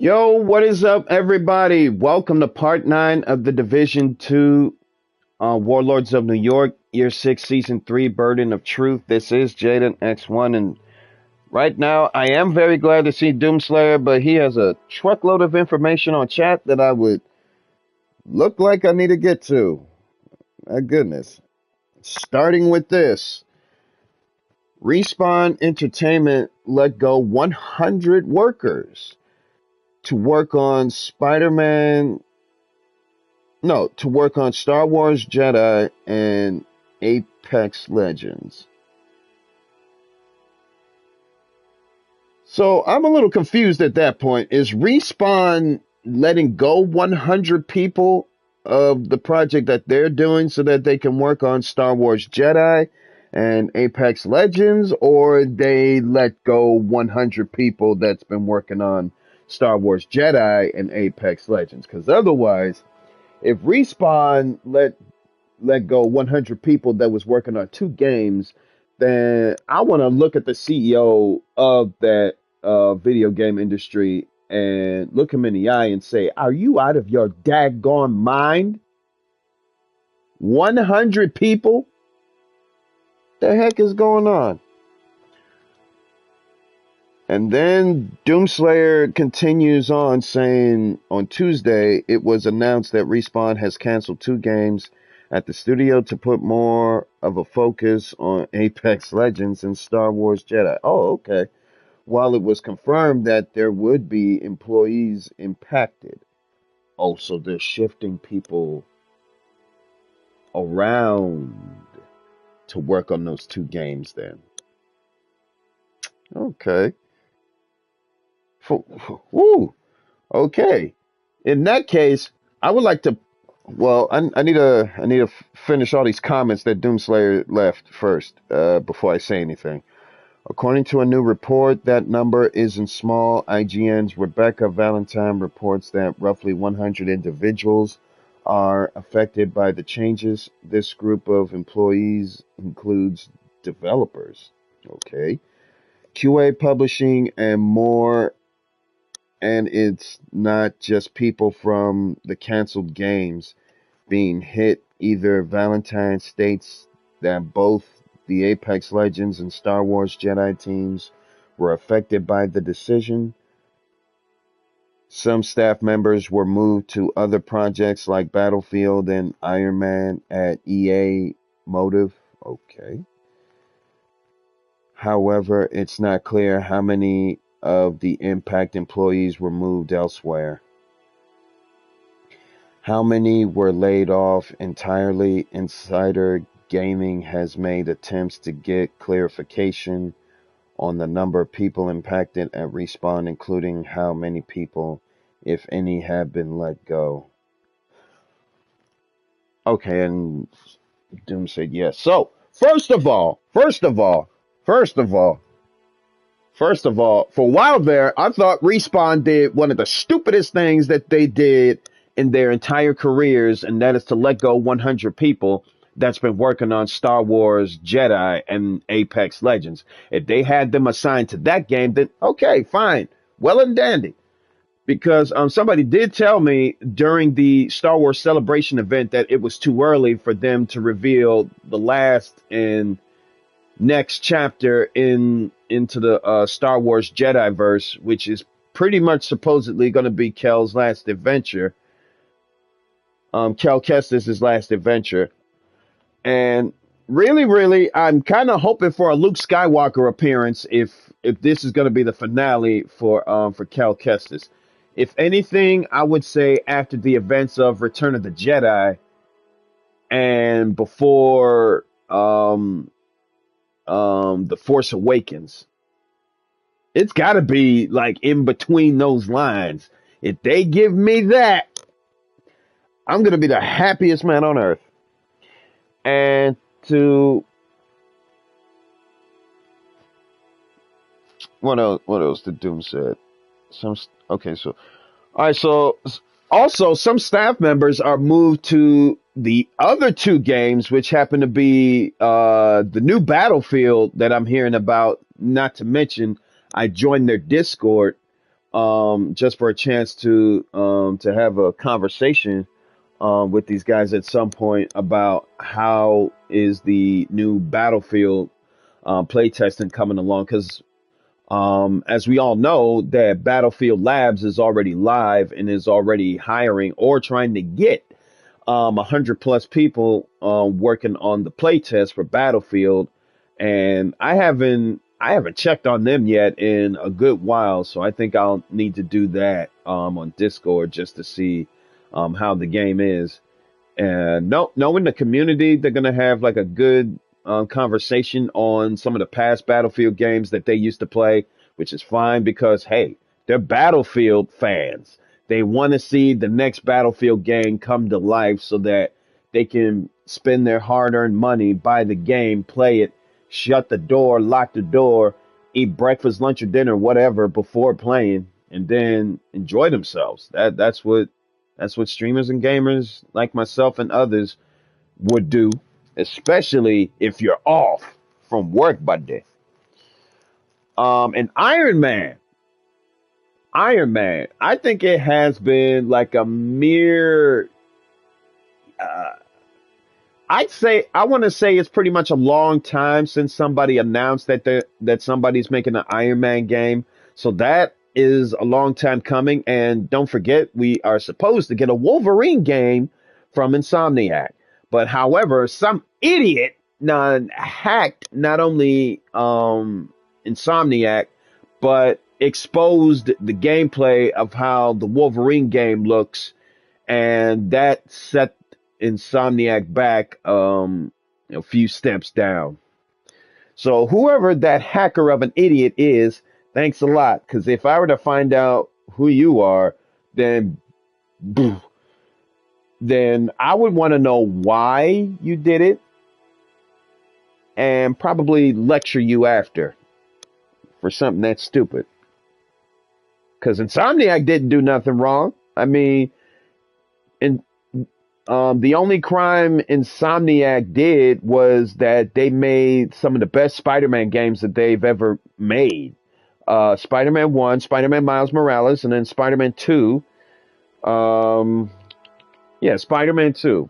Yo, what is up, everybody? Welcome to part 9 of the Division 2 Warlords of New York, Year 6, Season 3, Burden of Truth. This is Jaden X1, and right now I am very glad to see Doomslayer, but he has a truckload of information on chat that I would look like I need to get to. My goodness. Starting with this. Respawn Entertainment let go 100 workers to work on to work on Star Wars Jedi and Apex Legends. So I'm a little confused at that point. Is Respawn letting go 100 people of the project that they're doing so that they can work on Star Wars Jedi and Apex Legends, or they let go 100 people that's been working on Star Wars Jedi and Apex Legends? Because otherwise, if Respawn let go 100 people that was working on two games, then I want to look at the CEO of that video game industry and look him in the eye and say, "Are you out of your daggone mind? 100 people? The heck is going on?" And then Doomslayer continues on saying, on Tuesday, it was announced that Respawn has canceled two games at the studio to put more of a focus on Apex Legends and Star Wars Jedi. Oh, okay. While it was confirmed that there would be employees impacted. Oh, so they're shifting people around to work on those two games then. Okay. Woo. Okay. In that case, I would like to. Well, I need to finish all these comments that Doomslayer left first before I say anything. According to a new report, that number isn't small. IGN's Rebecca Valentine reports that roughly 100 individuals are affected by the changes. This group of employees includes developers, okay, QA publishing, and more. And it's not just people from the canceled games being hit either. Valentine states that both the Apex Legends and Star Wars Jedi teams were affected by the decision. Some staff members were moved to other projects like Battlefield and Iron Man at EA Motive. Okay. However, it's not clear how many of the impact employees were moved elsewhere. How many were laid off entirely? Insider Gaming has made attempts to get clarification on the number of people impacted at Respawn, including how many people, if any, have been let go. Okay, and Doom said yes. So, first of all, for a while there, I thought Respawn did one of the stupidest things that they did in their entire careers, and that is to let go 100 people that's been working on Star Wars Jedi and Apex Legends. If they had them assigned to that game, then okay, fine, well and dandy. Because somebody did tell me during the Star Wars Celebration event that it was too early for them to reveal the last and next chapter into the Star Wars Jedi verse, which is pretty much supposedly going to be Kel's last adventure. Kel Kestis' last adventure. And really, I'm kind of hoping for a Luke Skywalker appearance if this is going to be the finale for Kel Kestis. If anything, I would say after the events of Return of the Jedi and before The Force Awakens. It's got to be like in between those lines. If they give me that, I'm going to be the happiest man on earth. And to what else did Doom said? Okay, so all right, so also some staff members are moved to the other two games, which happen to be the new Battlefield that I'm hearing about. Not to mention, I joined their Discord just for a chance to have a conversation with these guys at some point about how is the new Battlefield play testing coming along, because as we all know, that Battlefield Labs is already live and is already hiring or trying to get 100 plus people working on the playtest for Battlefield, and I haven't checked on them yet in a good while, so I think I'll need to do that on Discord just to see how the game is. And knowing the community, they're gonna have like a good conversation on some of the past Battlefield games that they used to play, which is fine because hey, they're Battlefield fans. They want to see the next Battlefield game come to life so that they can spend their hard-earned money, buy the game, play it, shut the door, lock the door, eat breakfast, lunch, or dinner, whatever, before playing, and then enjoy themselves. That's what streamers and gamers like myself and others would do, especially if you're off from work, buddy. And Iron Man, I think it has been like a mere, uh, I want to say it's pretty much a long time since somebody announced that somebody's making an Iron Man game. So that is a long time coming. And don't forget, we are supposed to get a Wolverine game from Insomniac. But however, some idiot hacked not only Insomniac, but exposed the gameplay of how the Wolverine game looks, and that set Insomniac back a few steps down. So whoever that hacker of an idiot is, thanks a lot. Because if I were to find out who you are, then then I would want to know why you did it and probably lecture you after for something that's stupid. Because Insomniac didn't do nothing wrong. I mean, and the only crime Insomniac did was that they made some of the best Spider-Man games that they've ever made. Spider-Man 1, Spider-Man Miles Morales, and then Spider-Man 2. Yeah, Spider-Man 2.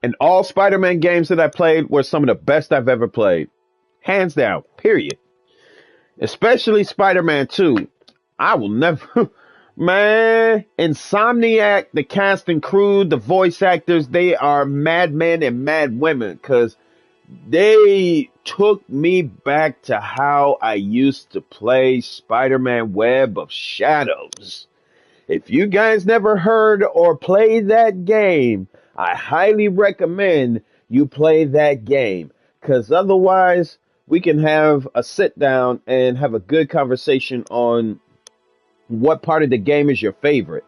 And all Spider-Man games that I played were some of the best I've ever played. Hands down, period. Especially Spider-Man 2. I will never... Man, Insomniac, the cast and crew, the voice actors, they are madmen and mad women because they took me back to how I used to play Spider-Man Web of Shadows. If you guys never heard or played that game, I highly recommend you play that game, because otherwise we can have a sit down and have a good conversation on what part of the game is your favorite.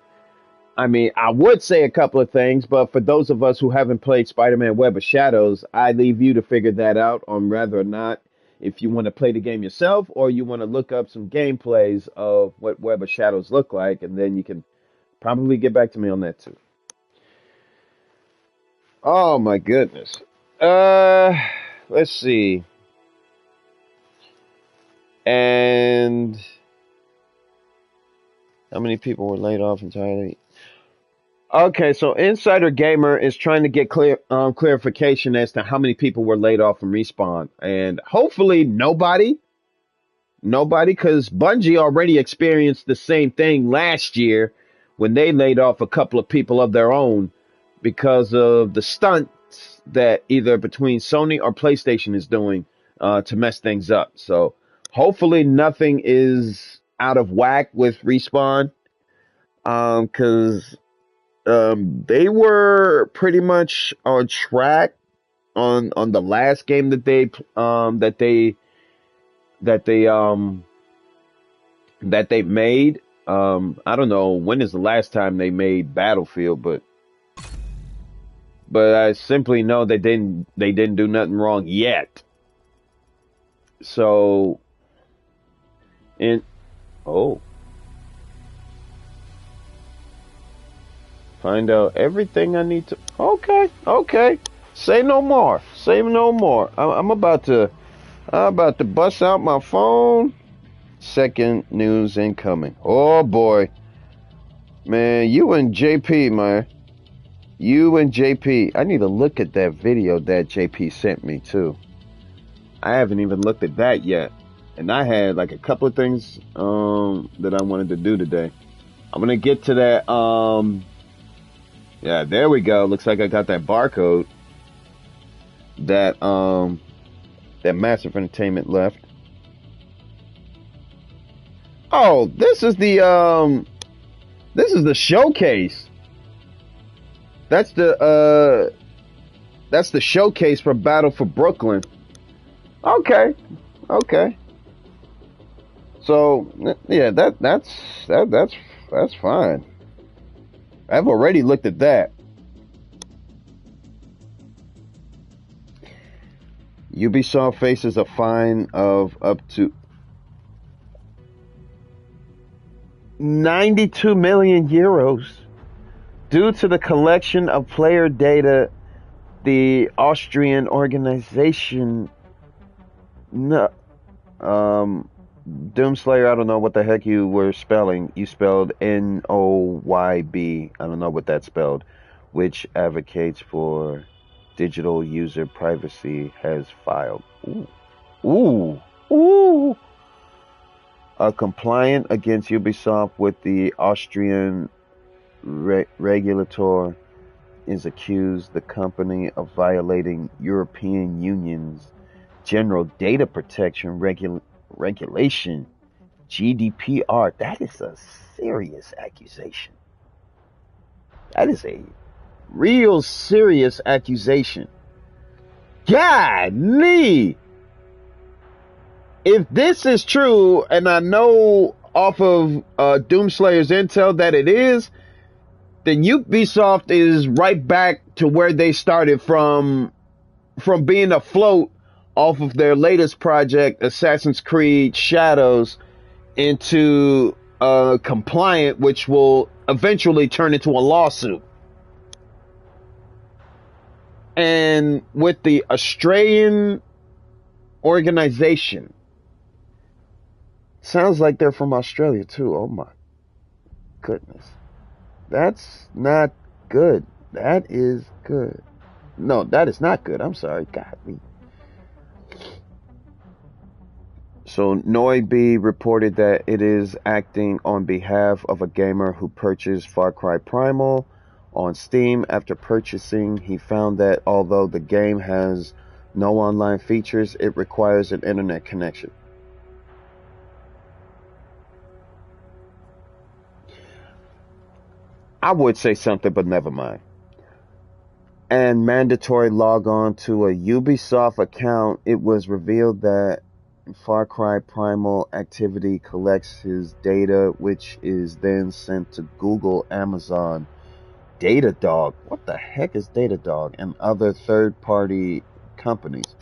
I mean, I would say a couple of things, but for those of us who haven't played Spider-Man Web of Shadows, I leave you to figure that out on whether or not if you want to play the game yourself or you want to look up some gameplays of what Web of Shadows look like, and then you can probably get back to me on that too. Oh my goodness. Let's see. And how many people were laid off entirely? Okay, so Insider Gamer is trying to get clarification as to how many people were laid off from Respawn, and hopefully nobody, because Bungie already experienced the same thing last year when they laid off a couple of people of their own because of the stunts that either between Sony or PlayStation is doing to mess things up. So hopefully nothing is out of whack with Respawn, because they were pretty much on track on the last game that they made. I don't know when is the last time they made Battlefield, but I simply know they didn't do nothing wrong yet. So, find out everything I need to. Okay. Say no more. I'm about to I'm about to bust out my phone. Second news incoming. Oh boy. Man, you and JP, man. You and JP. I need to look at that video that JP sent me too. I haven't even looked at that yet. And I had like a couple of things that I wanted to do today. I'm gonna get to that. Yeah, there we go. Looks like I got that barcode that Massive Entertainment left. Oh, this is the showcase. That's the showcase for Battle for Brooklyn. Okay. So yeah, that's fine. I've already looked at that. Ubisoft faces a fine of up to 92 million euros due to the collection of player data. The Austrian organization, Doomslayer, I don't know what the heck you were spelling. You spelled Noyb. I don't know what that spelled, which advocates for digital user privacy, has filed. Ooh. A complaint against Ubisoft with the Austrian regulator is accused the company of violating European Union's General Data Protection Regulation, GDPR. That is a serious accusation. That is a real serious accusation. Golly! If this is true, and I know off of Doomslayer's intel that it is, then Ubisoft is right back to where they started from being afloat off of their latest project, Assassin's Creed Shadows, into compliant, which will eventually turn into a lawsuit. And with the Australian organization, sounds like they're from Australia too. Oh my goodness. That's not good. That is good. No, that is not good. I'm sorry. God. So Noyb reported that it is acting on behalf of a gamer who purchased Far Cry Primal on Steam. After purchasing, he found that although the game has no online features, it requires an internet connection. I would say something, but never mind. And mandatory log on to a Ubisoft account. It was revealed that Far Cry Primal activity collects his data, which is then sent to Google, Amazon, Datadog. What the heck is Datadog? And other third-party companies.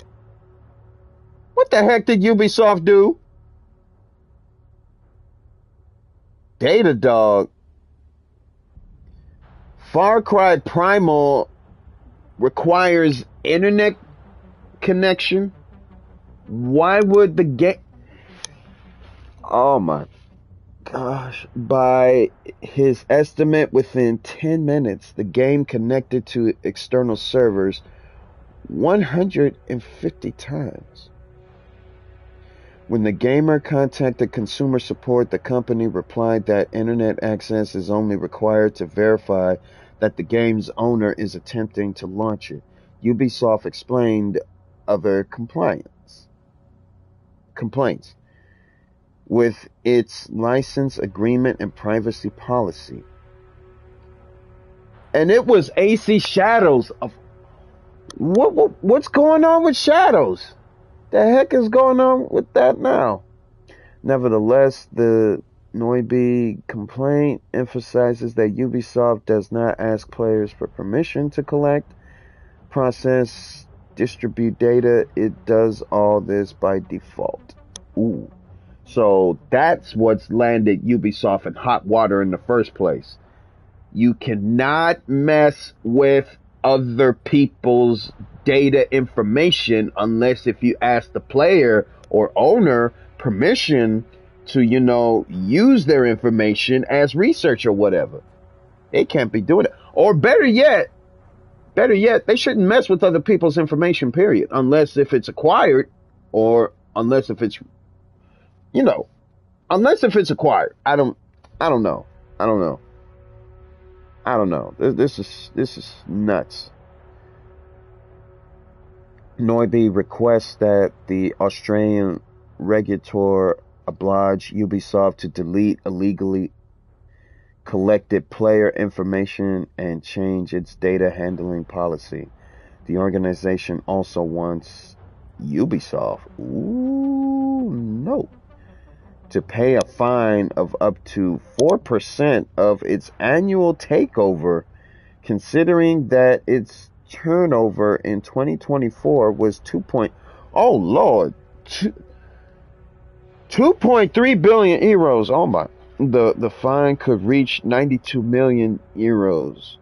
What the heck did Ubisoft do? Datadog. Far Cry Primal requires internet connection. Why would the game... Oh my gosh. By his estimate, within 10 minutes, the game connected to external servers 150 times. When the gamer contacted consumer support, the company replied that internet access is only required to verify that the game's owner is attempting to launch it. Ubisoft explained other complaints with its license agreement and privacy policy. And it was AC Shadows. What's going on with Shadows? The heck is going on with that now? Nevertheless, the Noyb complaint emphasizes that Ubisoft does not ask players for permission to collect, process, distribute data. It does all this by default. Ooh. So that's what's landed Ubisoft in hot water in the first place. You cannot mess with other people's data information unless if you ask the player or owner permission to, use their information as research or whatever. They can't be doing it. Or better yet, they shouldn't mess with other people's information, period, unless if it's acquired or unless if it's, unless if it's acquired. I don't know. I don't know. I don't know. This is nuts. Noiby requests that the Australian regulator oblige Ubisoft to delete illegally collected player information and change its data handling policy. The organization also wants Ubisoft, to pay a fine of up to 4% of its annual takeover, considering that its turnover in 2024 was 2.3 billion euros. Oh my. The fine could reach 92 million euros.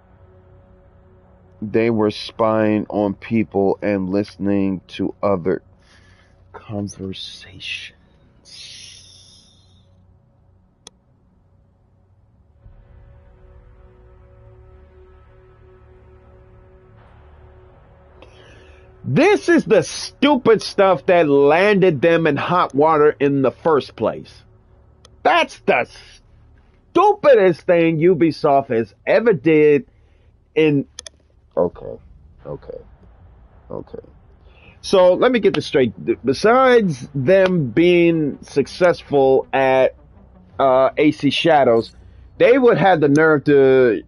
They were spying on people and listening to other conversations. This is the stupid stuff that landed them in hot water in the first place. That's the stupidest thing Ubisoft has ever did in... Okay. So let me get this straight. Besides them being successful at AC Shadows, they would have the nerve to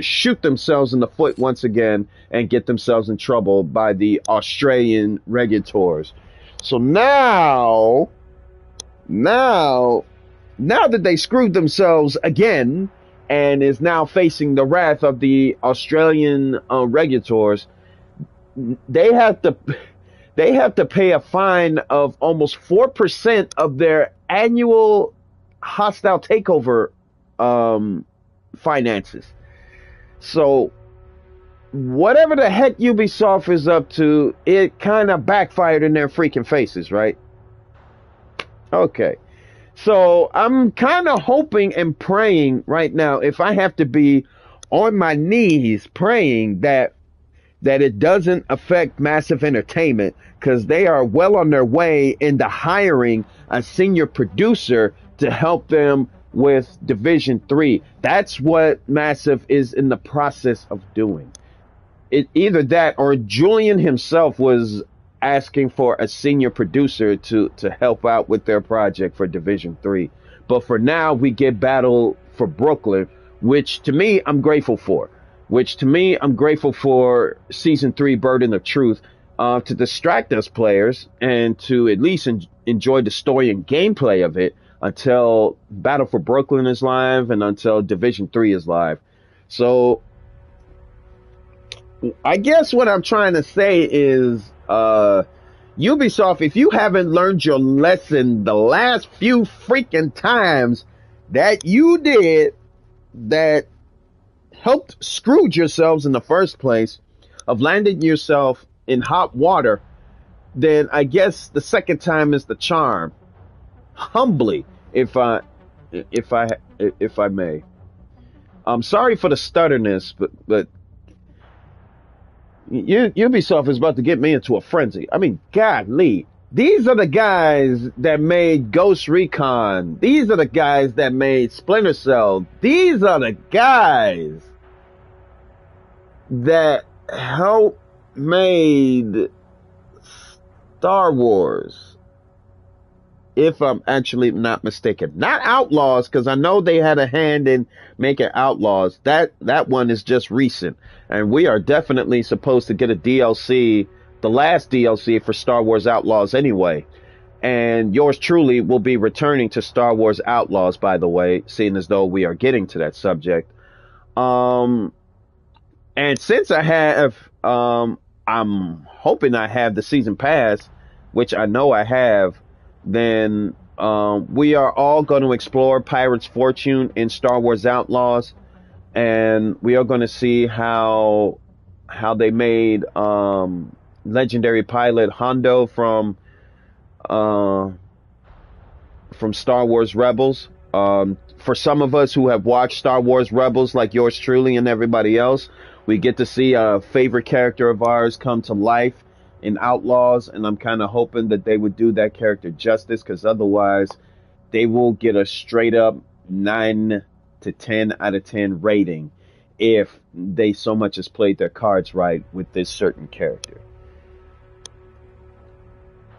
shoot themselves in the foot once again and get themselves in trouble by the Australian regulators. So now that they screwed themselves again and is now facing the wrath of the Australian regulators, they have to pay a fine of almost 4% of their annual hostile takeover finances. So whatever the heck Ubisoft is up to, it kind of backfired in their freaking faces, right? Okay. So I'm kind of hoping and praying right now, if I have to be on my knees praying that it doesn't affect Massive Entertainment, because they are well on their way into hiring a senior producer to help them with Division 3. That's what Massive is in the process of doing. Either that or Julian himself was asking for a senior producer to help out with their project for Division 3. But for now, we get Battle for Brooklyn, which to me, I'm grateful for. Season 3, Burden of Truth, to distract us players and to at least enjoy the story and gameplay of it until Battle for Brooklyn is live and until Division 3 is live. So I guess what I'm trying to say is, Ubisoft, if you haven't learned your lesson the last few freaking times that you did that helped screwed yourselves in the first place of landing yourself in hot water, then I guess the second time is the charm. Humbly, if I may. I'm sorry for the stutterness, but Ubisoft is about to get me into a frenzy. I mean, golly. These are the guys that made Ghost Recon. These are the guys that made Splinter Cell. These are the guys that helped made Star Wars, if I'm actually not mistaken. Not Outlaws, because I know they had a hand in making Outlaws. That one is just recent. And we are definitely supposed to get a DLC, the last DLC for Star Wars Outlaws anyway. And yours truly will be returning to Star Wars Outlaws, by the way, seeing as though we are getting to that subject. And since I have, I'm hoping I have the season pass, which I know I have, then we are all going to explore Pirate's Fortune in Star Wars Outlaws, and we are going to see how they made legendary pilot Hondo uh, from Star Wars Rebels. For some of us who have watched Star Wars Rebels, like yours truly and everybody else, we get to see a favorite character of ours come to life in Outlaws, and I'm kind of hoping that they would do that character justice, because otherwise they will get a straight up 9 to 10 out of 10 rating if they so much as played their cards right with this certain character.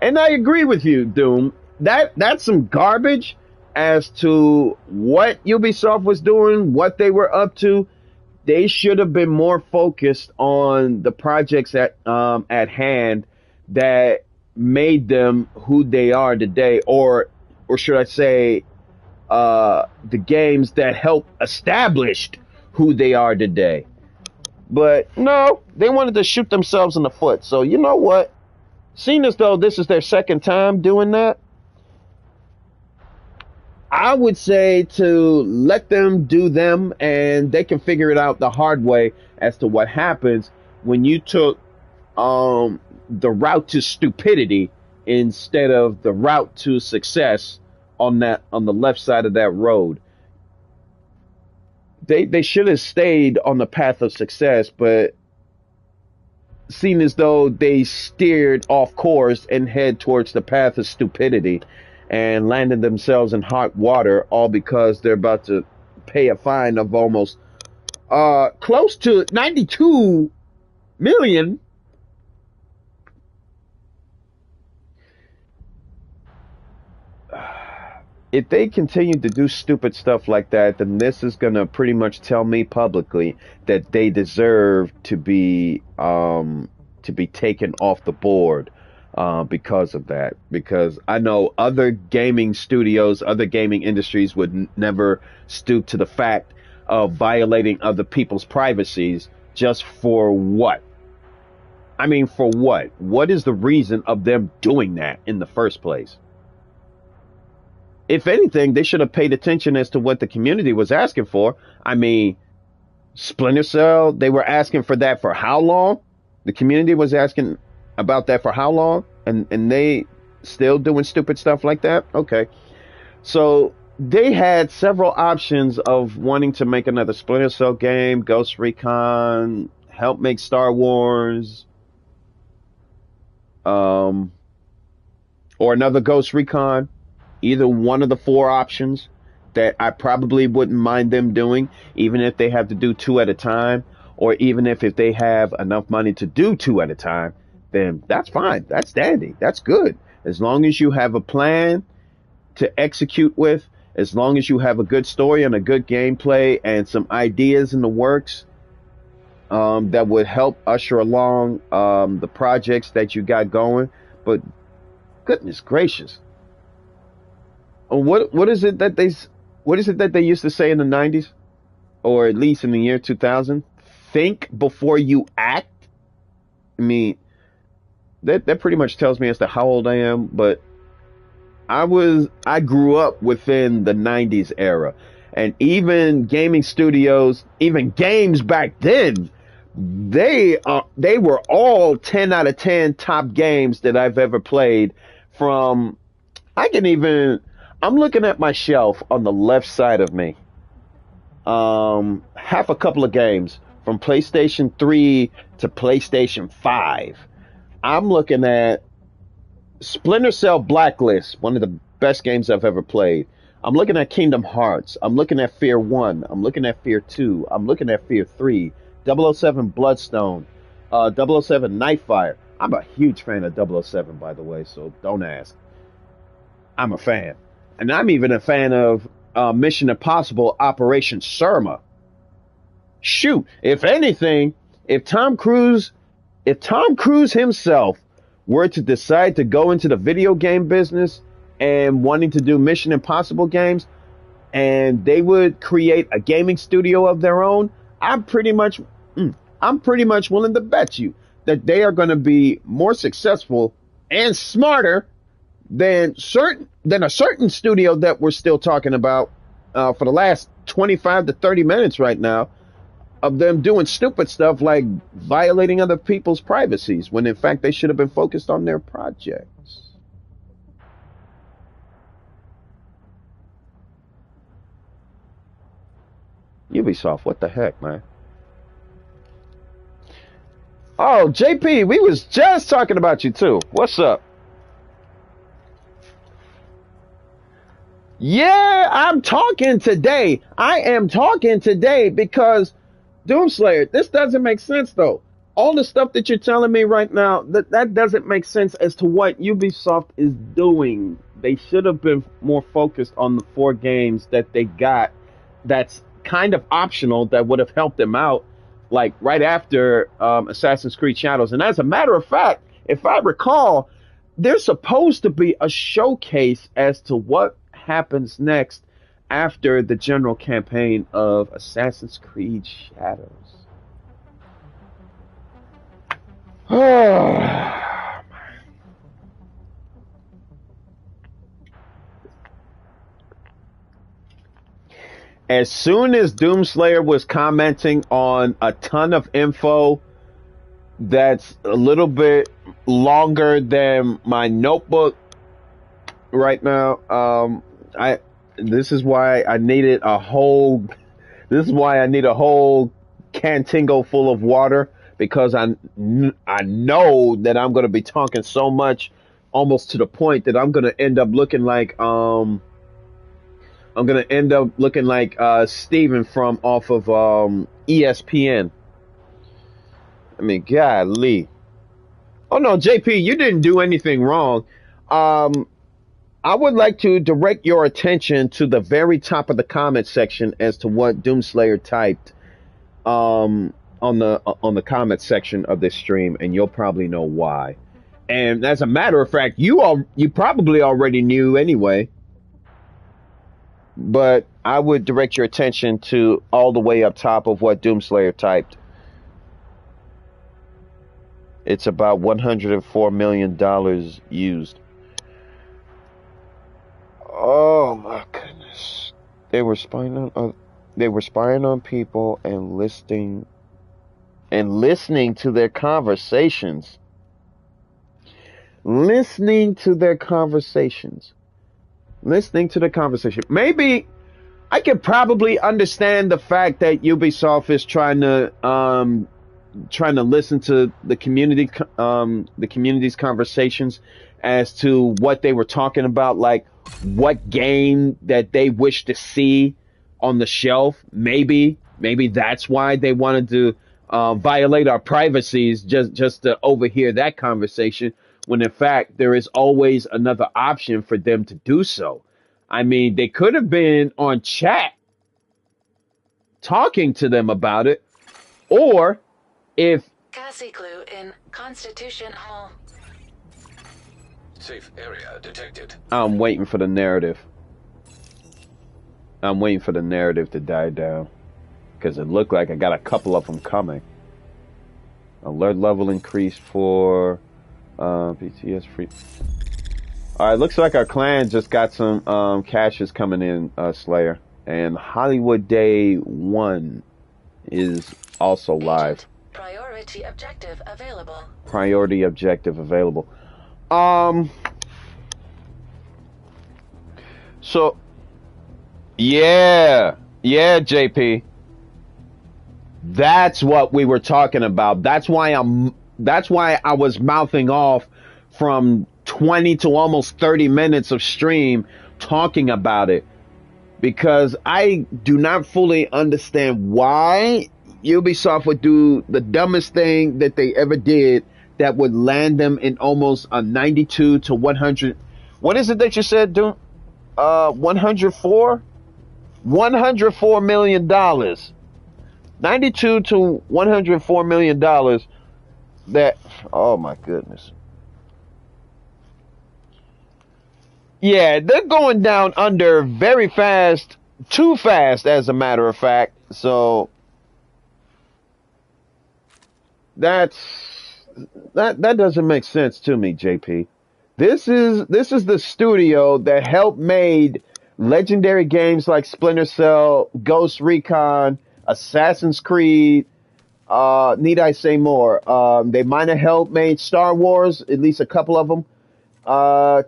And I agree with you, Doom. That's some garbage as to what Ubisoft was doing, what they were up to. They should have been more focused on the projects at hand that made them who they are today, or should I say, the games that helped established who they are today. But no, they wanted to shoot themselves in the foot. So you know what? Seeing as though this is their second time doing that, I would say to let them do them, and they can figure it out the hard way as to what happens when you took the route to stupidity instead of the route to success on the left side of that road. They should have stayed on the path of success, but seemed as though they steered off course and head towards the path of stupidity and landed themselves in hot water, all because they're about to pay a fine of almost close to 92 million. If they continue to do stupid stuff like that, then this is gonna pretty much tell me publicly that they deserve to be taken off the board because of that. Because I know other gaming studios, other gaming industries would never stoop to the fact of violating other people's privacies just for what? I mean, for what? What is the reason of them doing that in the first place? If anything, they should have paid attention as to what the community was asking for. I mean, Splinter Cell, they were asking for that for how long? The community was asking about that for how long? And they still doing stupid stuff like that? Okay. So they had several options of wanting to make another Splinter Cell game, Ghost Recon, help make Star Wars, or another Ghost Recon. Either one of the four options that I probably wouldn't mind them doing, even if they have to do two at a time, or even if they have enough money to do two at a time, then that's fine. That's dandy. That's good. As long as you have a plan to execute with, as long as you have a good story and a good gameplay and some ideas in the works that would help usher along the projects that you got going. But goodness gracious. What is it that they used to say in the 90s, or at least in the year 2000? Think before you act. I mean, that pretty much tells me as to how old I am, but I grew up within the 90s era, and even gaming studios, even games back then, they were all 10 out of 10 top games that I've ever played. From I'm looking at my shelf on the left side of me. Half a couple of games from PlayStation 3 to PlayStation 5. I'm looking at Splinter Cell Blacklist, one of the best games I've ever played. I'm looking at Kingdom Hearts. I'm looking at Fear 1. I'm looking at Fear 2. I'm looking at Fear 3. 007 Bloodstone. 007 Nightfire. I'm a huge fan of 007, by the way, so don't ask. I'm a fan. And I'm even a fan of Mission Impossible Operation Surma. Shoot, if anything, if Tom Cruise himself were to decide to go into the video game business and wanting to do Mission Impossible games, and they would create a gaming studio of their own, I'm pretty much willing to bet you that they are going to be more successful and smarter than a certain studio that we're still talking about for the last 25 to 30 minutes right now. of them doing stupid stuff like violating other people's privacies when in fact they should have been focused on their projects. Ubisoft, what the heck, man? Oh, JP, we was just talking about you too. What's up? Yeah, I'm talking today. I am talking today because Doomslayer, this doesn't make sense though. All the stuff that you're telling me right now, that doesn't make sense as to what Ubisoft is doing. They should have been more focused on the 4 games that they got that's kind of optional that would have helped them out, like right after Assassin's Creed Shadows. And as a matter of fact, if I recall, there's supposed to be a showcase as to what happens next after the general campaign of Assassin's Creed Shadows. As soon as Doomslayer was commenting on a ton of info that's a little bit longer than my notebook right now, this is why I needed a whole cantingo full of water, because I know that I'm going to be talking so much, almost to the point that I'm going to end up looking like Steven from off of ESPN. I mean, golly. Oh no, JP, you didn't do anything wrong. I would like to direct your attention to the very top of the comment section as to what Doomslayer typed on the comment section of this stream, and you'll probably know why. And as a matter of fact, you probably already knew anyway. But I would direct your attention to all the way up top of what Doomslayer typed. It's about $104 million used. Oh my goodness! They were spying on people and listening to their conversations. Listening to the conversation. Maybe I could probably understand the fact that Ubisoft is trying to listen to the community's conversations as to what they were talking about, like what game that they wish to see on the shelf. Maybe that's why they wanted to violate our privacies just to overhear that conversation, when in fact there is always another option for them to do so. I mean, they could have been on chat talking to them about it, or if Cassie clue in Constitution Hall. Safe area detected. I'm waiting for the narrative. I'm waiting for the narrative to die down, because it looked like I got a couple of them coming. Alert level increased for BTS free. All right, looks like our clan just got some caches coming in, Slayer, and Hollywood Day 1 is also live. Priority objective available. Priority objective available. So, yeah, JP. That's what we were talking about. That's why I was mouthing off from 20 to almost 30 minutes of stream talking about it, because I do not fully understand why Ubisoft would do the dumbest thing that they ever did that would land them in almost a 92 to 100. What is it that you said, Doom? 104 million dollars. 92 to 104 million dollars. That, oh my goodness. Yeah, they're going down under very fast, too fast, as a matter of fact. So that doesn't make sense to me, JP. This is the studio that helped made legendary games like Splinter Cell, Ghost Recon, Assassin's Creed. Need I say more? They might have helped made Star Wars, at least a couple of them. Uh,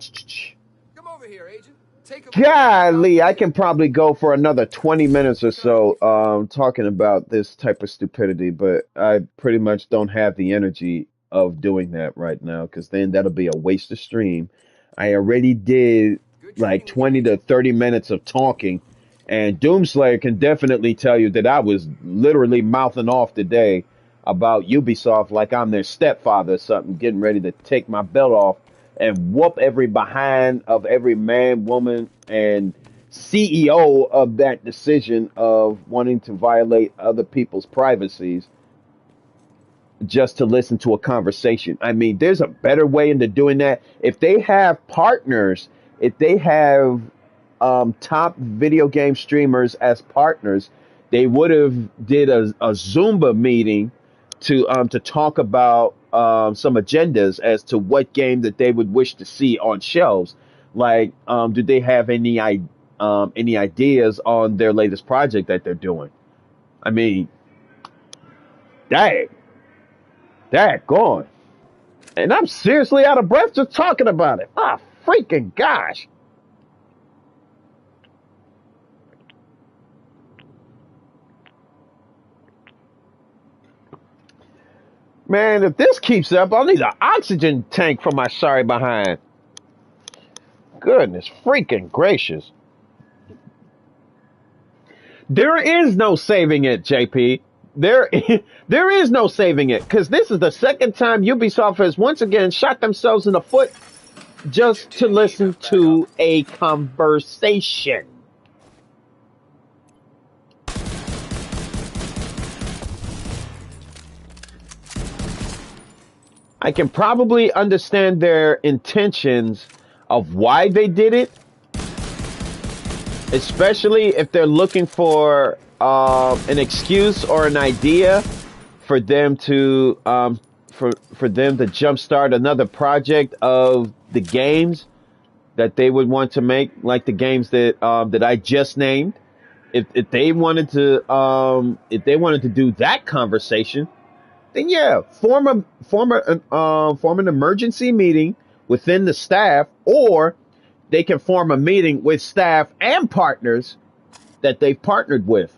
Come over here, Agent. Take a look at what's about Golly, to I hit. can probably go for another 20 minutes or so talking about this type of stupidity, but I pretty much don't have the energy of doing that right now because then that'll be a waste of stream. I already did Good like trading with you, 20 to Agent. 30 minutes of talking, and Doomslayer can definitely tell you that I was literally mouthing off today about Ubisoft like I'm their stepfather or something, getting ready to take my belt off and whoop every behind of every man, woman, and CEO of that decision of wanting to violate other people's privacies just to listen to a conversation. I mean, there's a better way into doing that. If they have partners, if they have top video game streamers as partners, they would have did a Zumba meeting to talk about some agendas as to what game that they would wish to see on shelves. Like, do they have any ideas on their latest project that they're doing? I mean, dang, gone. And I'm seriously out of breath just talking about it. Ah, freaking gosh. Man, if this keeps up, I'll need an oxygen tank for my sorry behind. Goodness freaking gracious. There is no saving it, JP. There, there is no saving it because this is the second time Ubisoft has once again shot themselves in the foot just to Agent, listen evac back up. to a conversation. I can probably understand their intentions of why they did it, especially if they're looking for an excuse or an idea for them to for them to jumpstart another project of the games that they would want to make, like the games that I just named. If they wanted to if they wanted to do that conversation, then yeah, form an emergency meeting within the staff, or they can form a meeting with staff and partners that they've partnered with,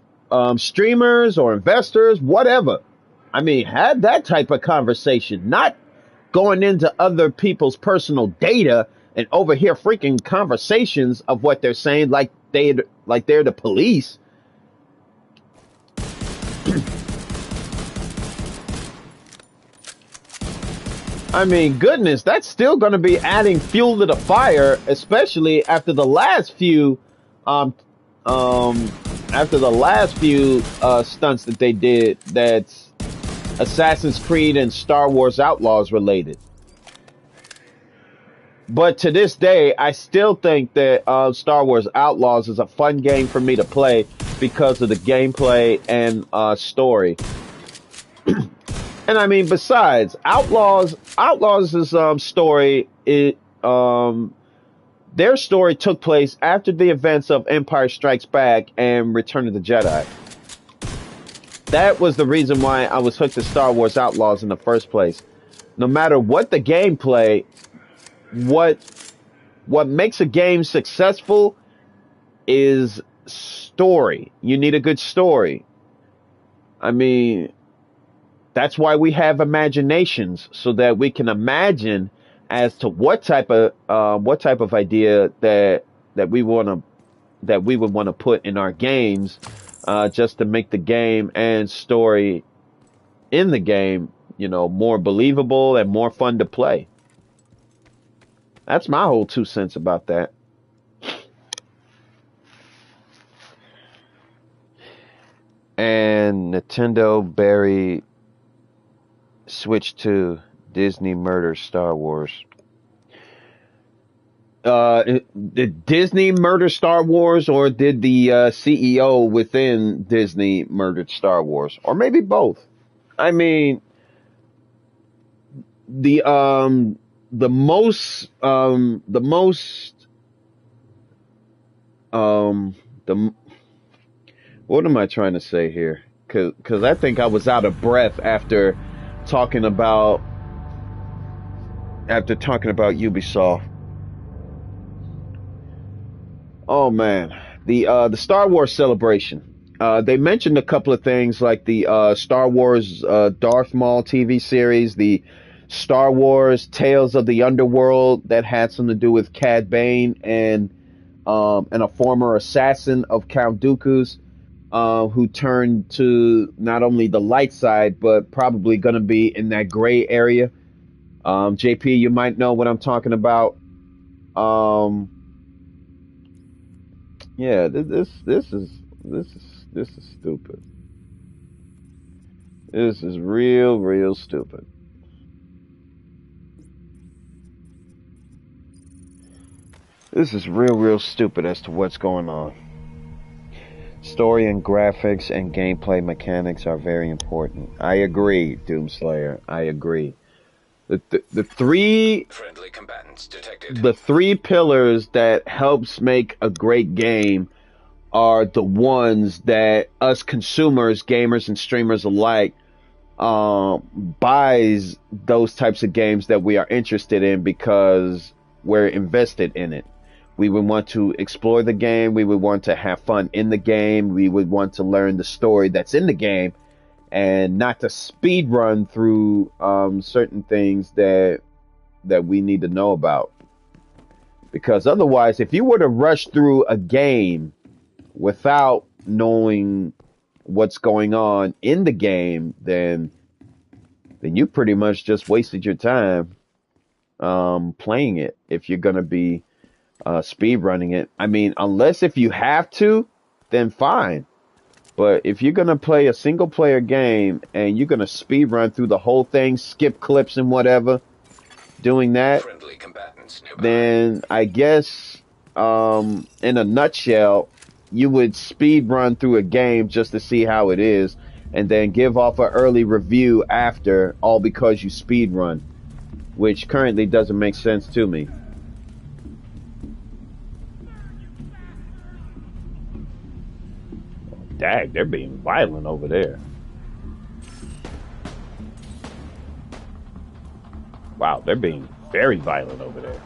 streamers or investors, whatever. I mean, had that type of conversation, not going into other people's personal data and overhear freaking conversations of what they're saying like they're the police. I mean, goodness, that's still going to be adding fuel to the fire, especially um, um, after the last few stunts that they did. That's Assassin's Creed and Star Wars Outlaws related. But to this day, I still think that Star Wars Outlaws is a fun game for me to play because of the gameplay and story. And I mean, besides Outlaws' story, their story took place after the events of Empire Strikes Back and Return of the Jedi. That was the reason why I was hooked to Star Wars Outlaws in the first place. No matter what the gameplay, what what makes a game successful is story. You need a good story. I mean, that's why we have imaginations so that we can imagine as to what type of idea that we want to that we would want to put in our games, just to make the game and story in the game, more believable and more fun to play. That's my whole 2 cents about that. And Nintendo Berry switched to Disney murder Star Wars. Did Disney murder Star Wars, or did the CEO within Disney murdered Star Wars, or maybe both? I mean, the um the most um the what am I trying to say here? cause I think I was out of breath talking about talking about Ubisoft. Oh man, the Star Wars celebration. They mentioned a couple of things like the Star Wars Darth Maul TV series, the Star Wars Tales of the Underworld that had something to do with Cad Bane and a former assassin of Count Dooku's, who turned to not only the light side but probably going to be in that gray area. JP, you might know what I'm talking about. Um, yeah, this is stupid. This is real stupid. This is real stupid as to what's going on. Story and graphics and gameplay mechanics are very important. I agree, Doomslayer. I agree. The three Friendly combatants detected. The three pillars that helps make a great game are the ones that us consumers, gamers and streamers alike, buys those types of games that we are interested in because we're invested in it. We would want to explore the game. We would want to have fun in the game. We would want to learn the story that's in the game and not to speed run through certain things that we need to know about. Because otherwise, if you were to rush through a game without knowing what's going on in the game, then you pretty much just wasted your time playing it if you're going to be speed running it. I mean, unless if you have to, then fine. But if you're going to play a single player game and you're going to speed run through the whole thing, skip clips and whatever, doing that, then I guess in a nutshell, you would speed run through a game just to see how it is and then give off an early review after, all because you speed run, which currently doesn't make sense to me. Dag, they're being violent over there. Wow, they're being very violent over there.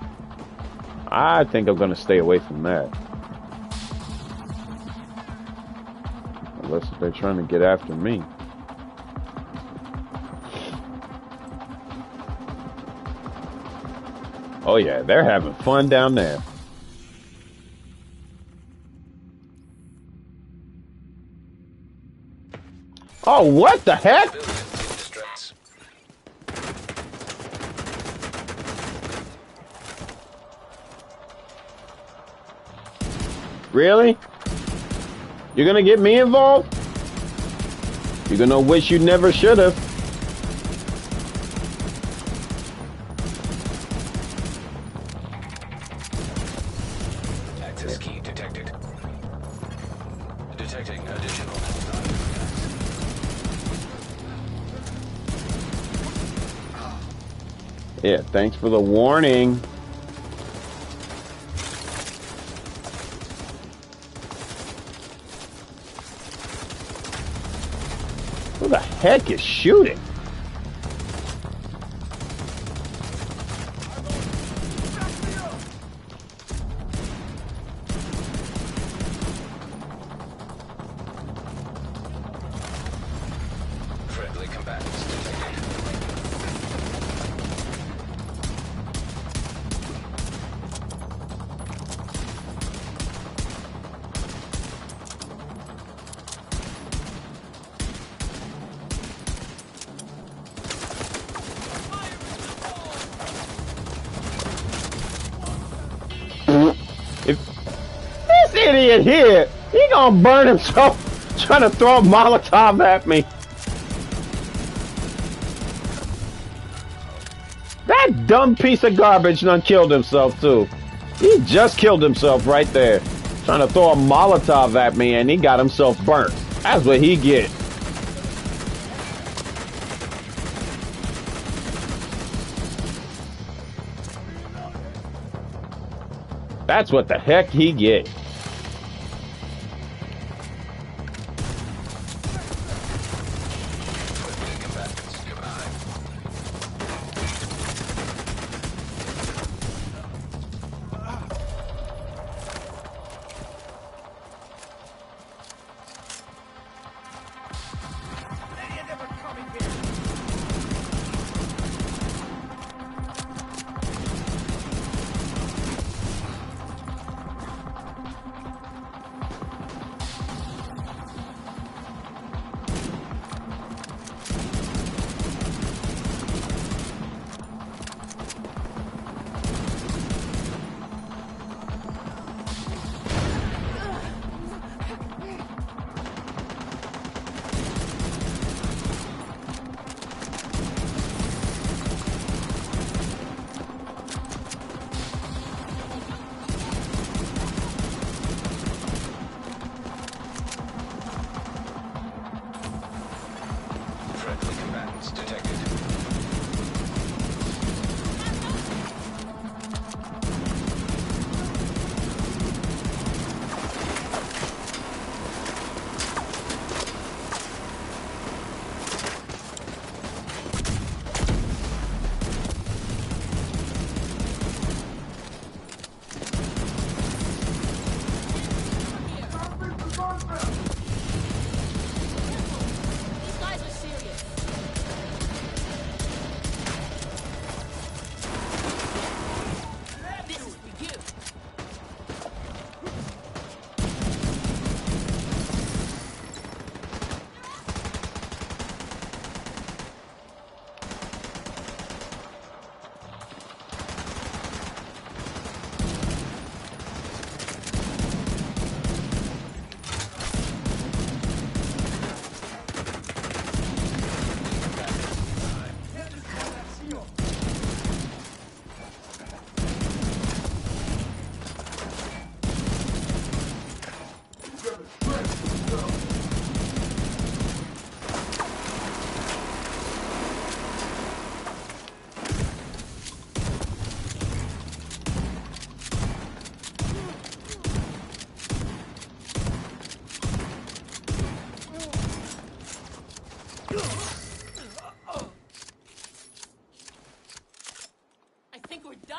I think I'm going to stay away from that. Unless they're trying to get after me. Oh yeah, they're having fun down there. Oh, what the heck? Really? You're gonna get me involved? You're gonna wish you never should have. Access key detected. Detecting additional. Yeah, thanks for the warning. Who the heck is shooting? Friendly combatants detected. If this idiot here, he gonna burn himself trying to throw a Molotov at me. That dumb piece of garbage done killed himself too. He just killed himself right there. Trying to throw a Molotov at me and he got himself burnt. That's what he get. That's what the heck he get.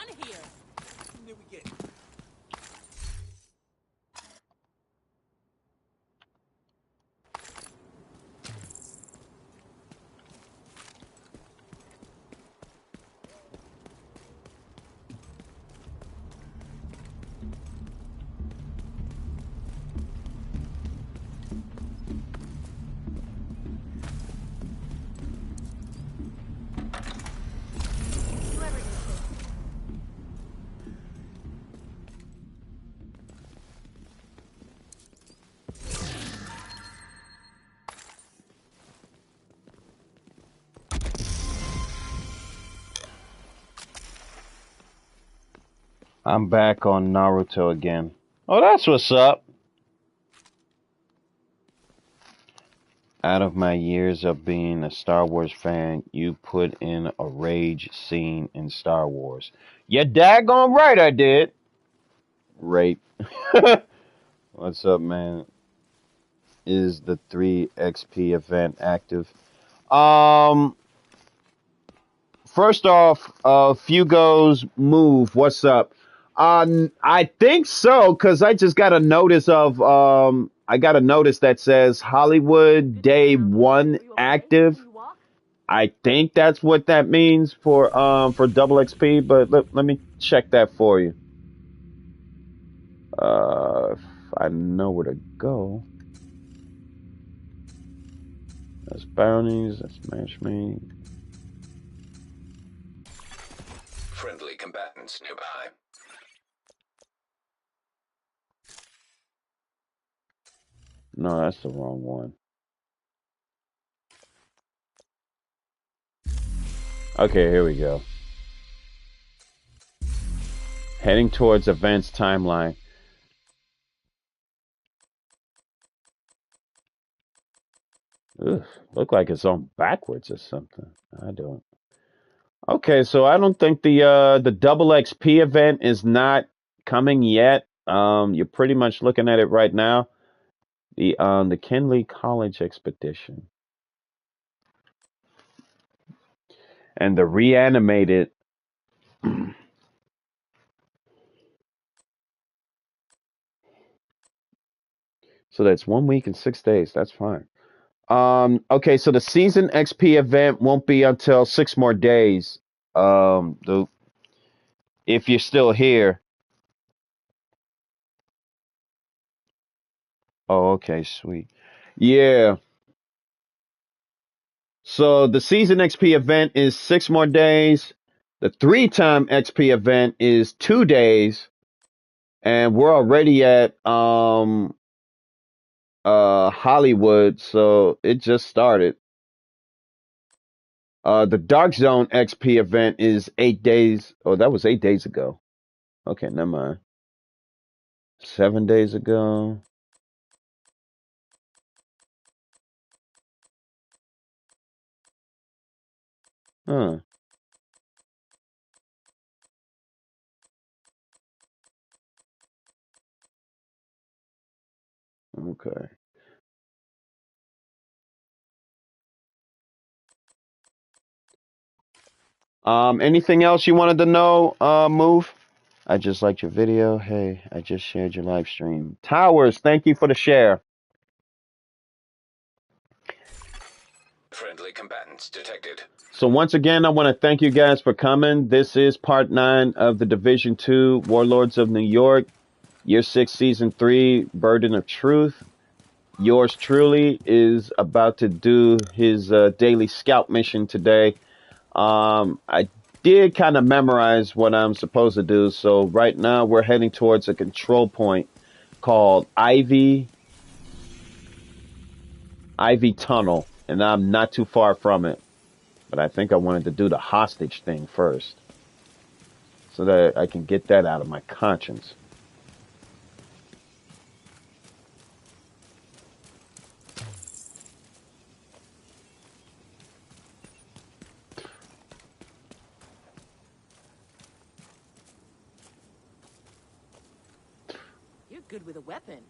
done here? Here we get. I'm back on Naruto again. Oh, that's what's up. Out of my years of being a Star Wars fan, you put in a rage scene in Star Wars. You're daggone right I did. Rape. What's up, man? Is the 3XP event active? First off, Fugo's move. What's up? I think so because I just got a notice of I got a notice that says Hollywood Day 1 active. I think that's what that means for double XP, but let me check that for you. If I know where to go. That's bounties, that's match me. Friendly combatants nearby. No, that's the wrong one. Okay, here we go. Heading towards events timeline. Ugh, look like it's on backwards or something. I don't. Okay, so I don't think the double XP event is not coming yet. You're pretty much looking at it right now. The Kinley College expedition and the reanimated. So that's 1 week and 6 days. That's fine. Okay, so the season XP event won't be until 6 more days. If you're still here. Oh, okay, sweet. Yeah. So the season XP event is 6 more days. The 3-time XP event is 2 days, and we're already at Hollywood, so it just started. The Dark Zone XP event is 8 days. Oh, that was 8 days ago. Okay, never mind. 7 days ago. Huh. Okay. Anything else you wanted to know, Move? I just liked your video. Hey, I just shared your live stream. Towers, thank you for the share. Friendly combatants detected. So once again, I want to thank you guys for coming. This is part 9 of the Division 2 Warlords of New York, Year 6, Season 3, Burden of Truth. Yours truly is about to do his daily scout mission today. I did kind of memorize what I'm supposed to do. So right now we're heading towards a control point called Ivy Tunnel, and I'm not too far from it. But I think I wanted to do the hostage thing first so that I can get that out of my conscience. You're good with a weapon.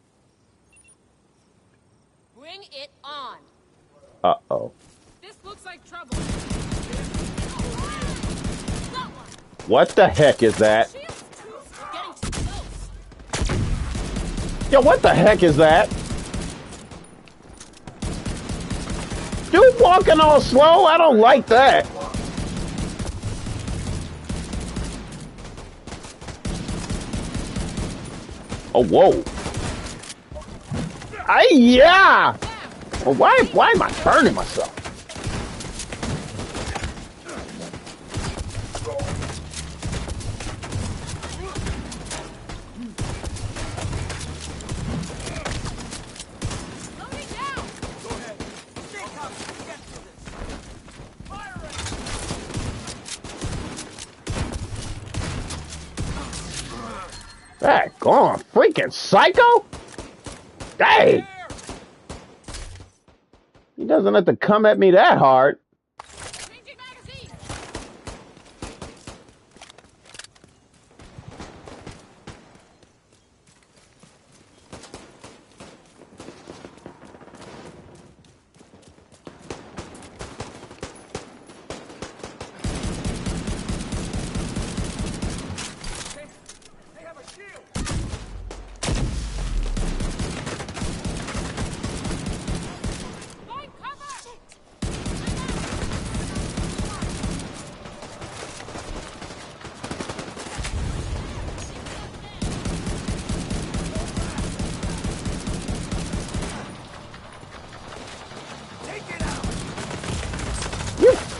Bring it on. Uh-oh. This looks like trouble. Got one. What the heck is that? Yo, what the heck is that? Dude walking all slow? I don't like that. Oh, whoa. Yeah. Well, why am I burning myself? That gone, freaking psycho! Dang! He doesn't have to come at me that hard.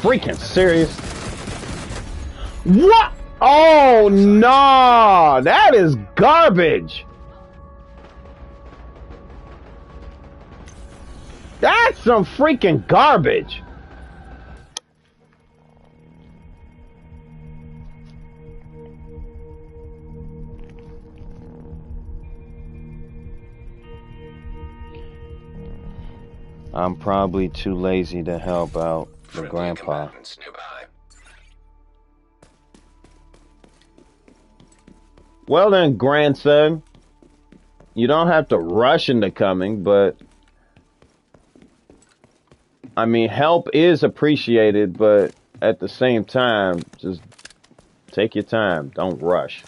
Freaking serious? What? Oh no, that is garbage. That's some freaking garbage. I'm probably too lazy to help out the grandpa. Well then, grandson, you don't have to rush into coming, but I mean, help is appreciated, but at the same time, just take your time. Don't rush.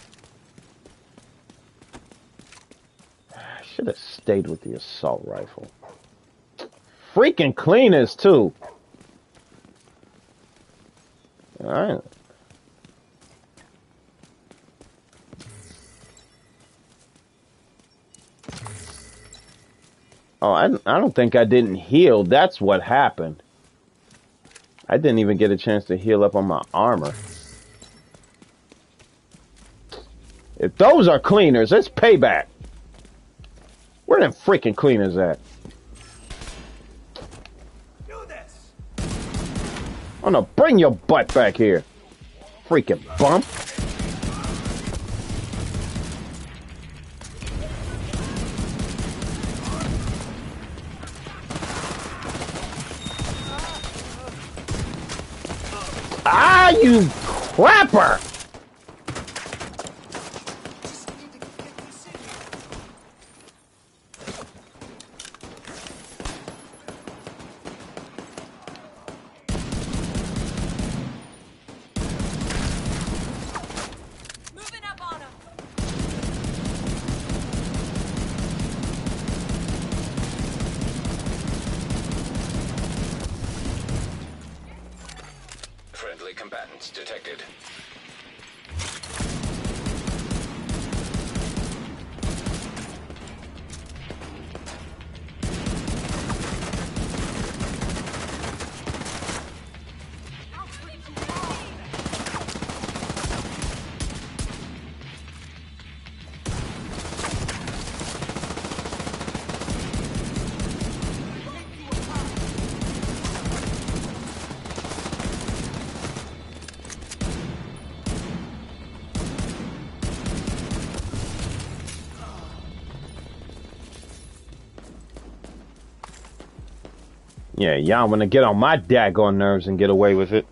I should have stayed with the assault rifle. Freaking cleaners, too. All right. Oh, I don't think I didn't heal. That's what happened. I didn't even get a chance to heal up on my armor. If those are cleaners, it's payback. Where them freaking cleaners at? Oh no, bring your butt back here. Freaking bump. Ah, you crapper! Friendly combatants detected. Yeah, y'all wanna get on my daggone nerves and get away with it.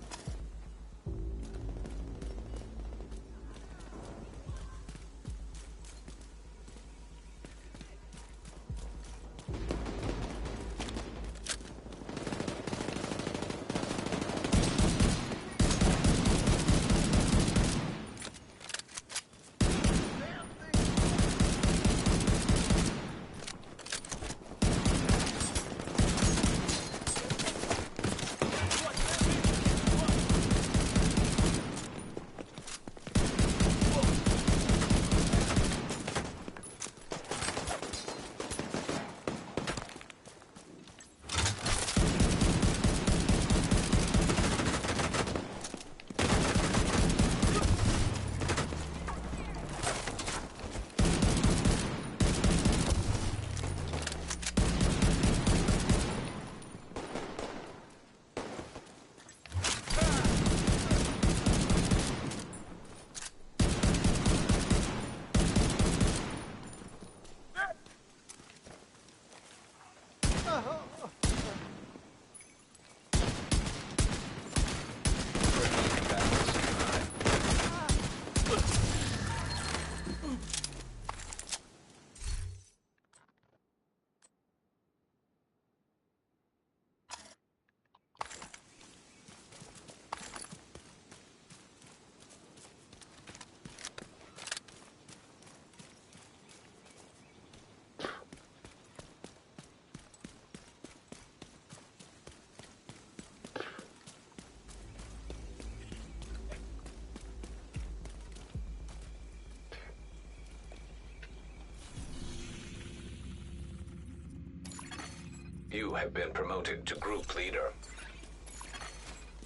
You have been promoted to group leader.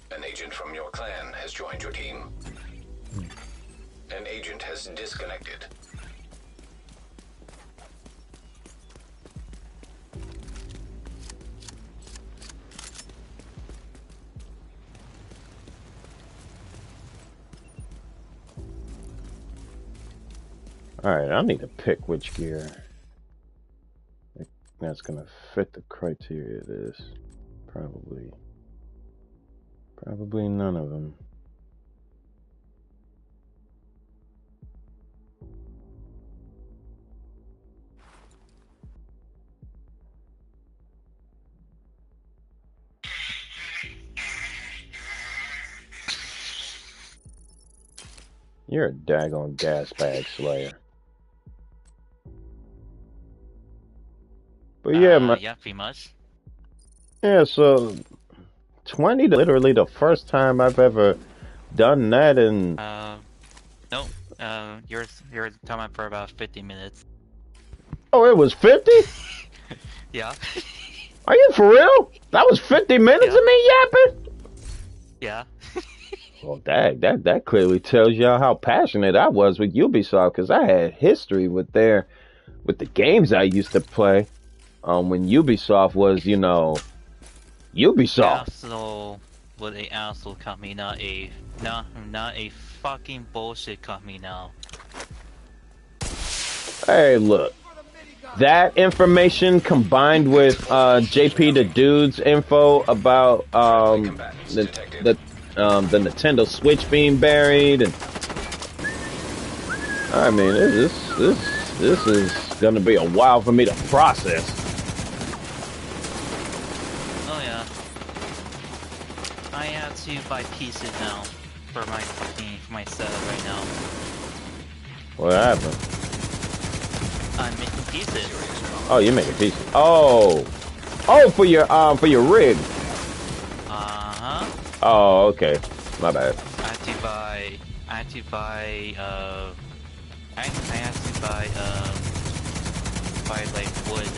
An agent from your clan has joined your team. An agent has disconnected. Alright, I need to pick which gear that's gonna fit the criteria of this. Probably none of them. You're a daggone gas bag slayer. But yeah, yeah, pretty much. Yeah, so 20 literally the first time I've ever done that, and no, you're talking for about 50 minutes. oh, it was 50? Yeah. Are you for real? That was 50 minutes of me yapping? Yeah. Well, that clearly tells y'all how passionate I was with Ubisoft, because I had history with the games I used to play. When Ubisoft was, you know, Ubisoft. Also, with a asshole company, not a fucking bullshit company now. Hey, look. That information combined with JP the Dude's info about the Nintendo Switch being buried, and I mean this is gonna be a while for me to process. Oh yeah, I have to buy pieces now for my setup right now. What happened? I'm making pieces. Oh, you're making pieces. Oh, for your rig. Oh, okay. My bad. I have to buy like wood.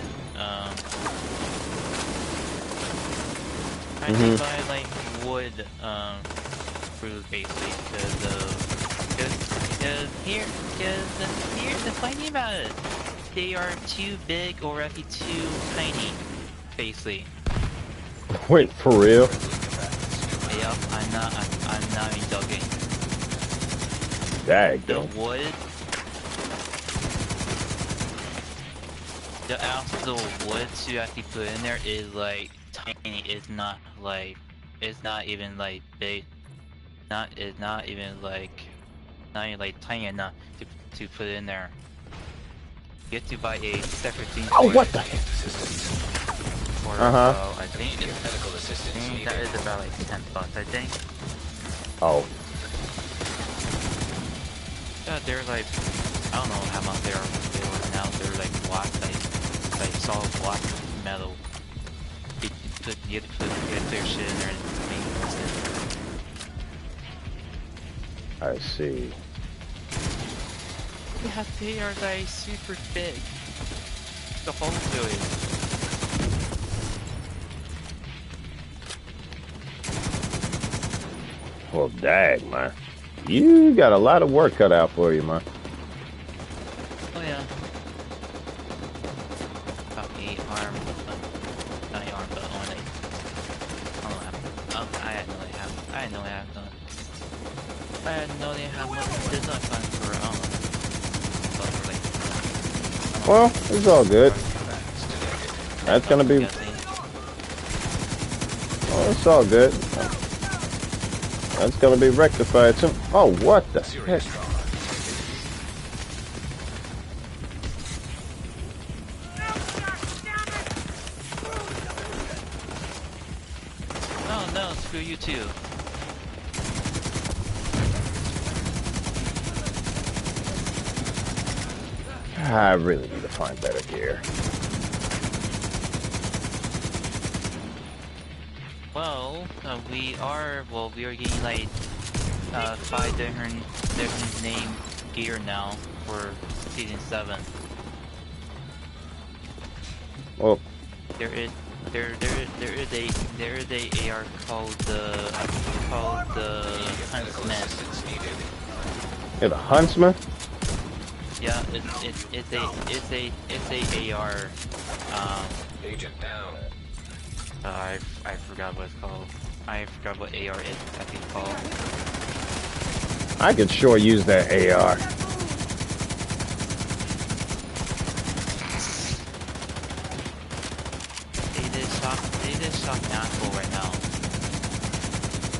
I have to buy like wood for basically because here's the funny thing about it. They are too big or actually too tiny, basically. Wait, for real? Yep, I'm not even joking. Dang. The wood, the actual wood to actually put in there is like tiny. It's not even like big. It's not even like tiny enough to put in there. You have to buy a separate thing. Oh, what the? I think that is about like $10, I think. Oh. Yeah, they're like, I don't know how much they are now. They're like black, like solid black metal. You have to put their shit in there and make it. I see. Yeah, they are like super big. The whole village. Well, dang, man. You got a lot of work cut out for you, man. Oh yeah. About 8 arm, not 8 arm, but only. I had no idea how. I had no idea how. I had no idea how much this I found for Well, it's all good. That's gonna be. Oh, it's all good. That's gonna be rectified soon. Oh, what the heck? Oh no, screw you too. I really need to find better gear. Well, we are getting like 5 different name gear now for season 7. Well, There there is a AR called the Huntsman. Yeah, the Huntsman? Yeah, it's a AR. Agent down. I forgot what it's called. I forgot what AR is actually called. I could sure use that AR. They just shock asshole right now.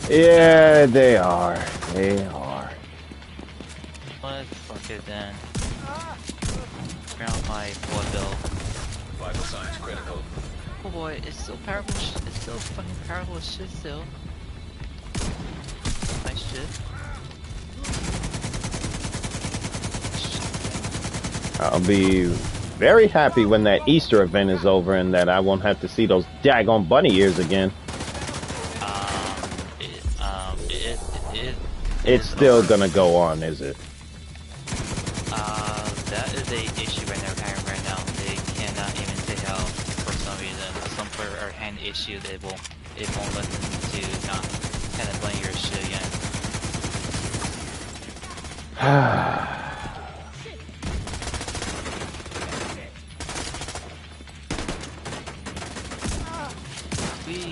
Yeah, they are. They are. Let's fuck it then. Ground my blood bill. Vital signs critical. Oh boy, it's still powerful. It's still fucking powerful as shit still. Nice shit. I'll be very happy when that Easter event is over and that I won't have to see those daggone bunny ears again. It's still gonna go on, is it? That is a issue right now. They cannot even take out for some reason. Some player or hand issue, it won't let them to kind of blame your shit again.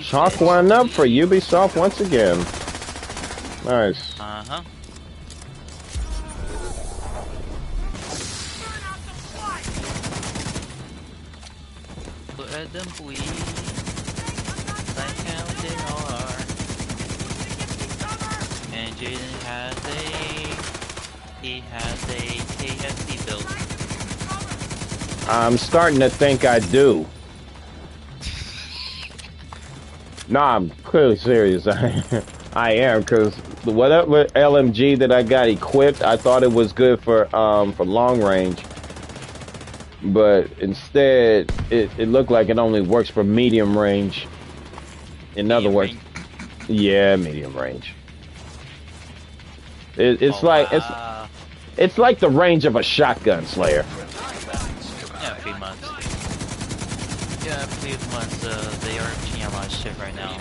Chalk one up for Ubisoft once again. Nice. Uh-huh. Let them bleed like how they are. And Jaden has a KFC build. I'm starting to think I do. Nah, I'm clearly serious. I am, because whatever LMG that I got equipped, I thought it was good for long range. But instead, it looked like it only works for medium range. In other words, yeah, medium range. It's it's like the range of a shotgun slayer. Yeah, pretty much. Yeah, pretty much. They are doing a lot of shit right now.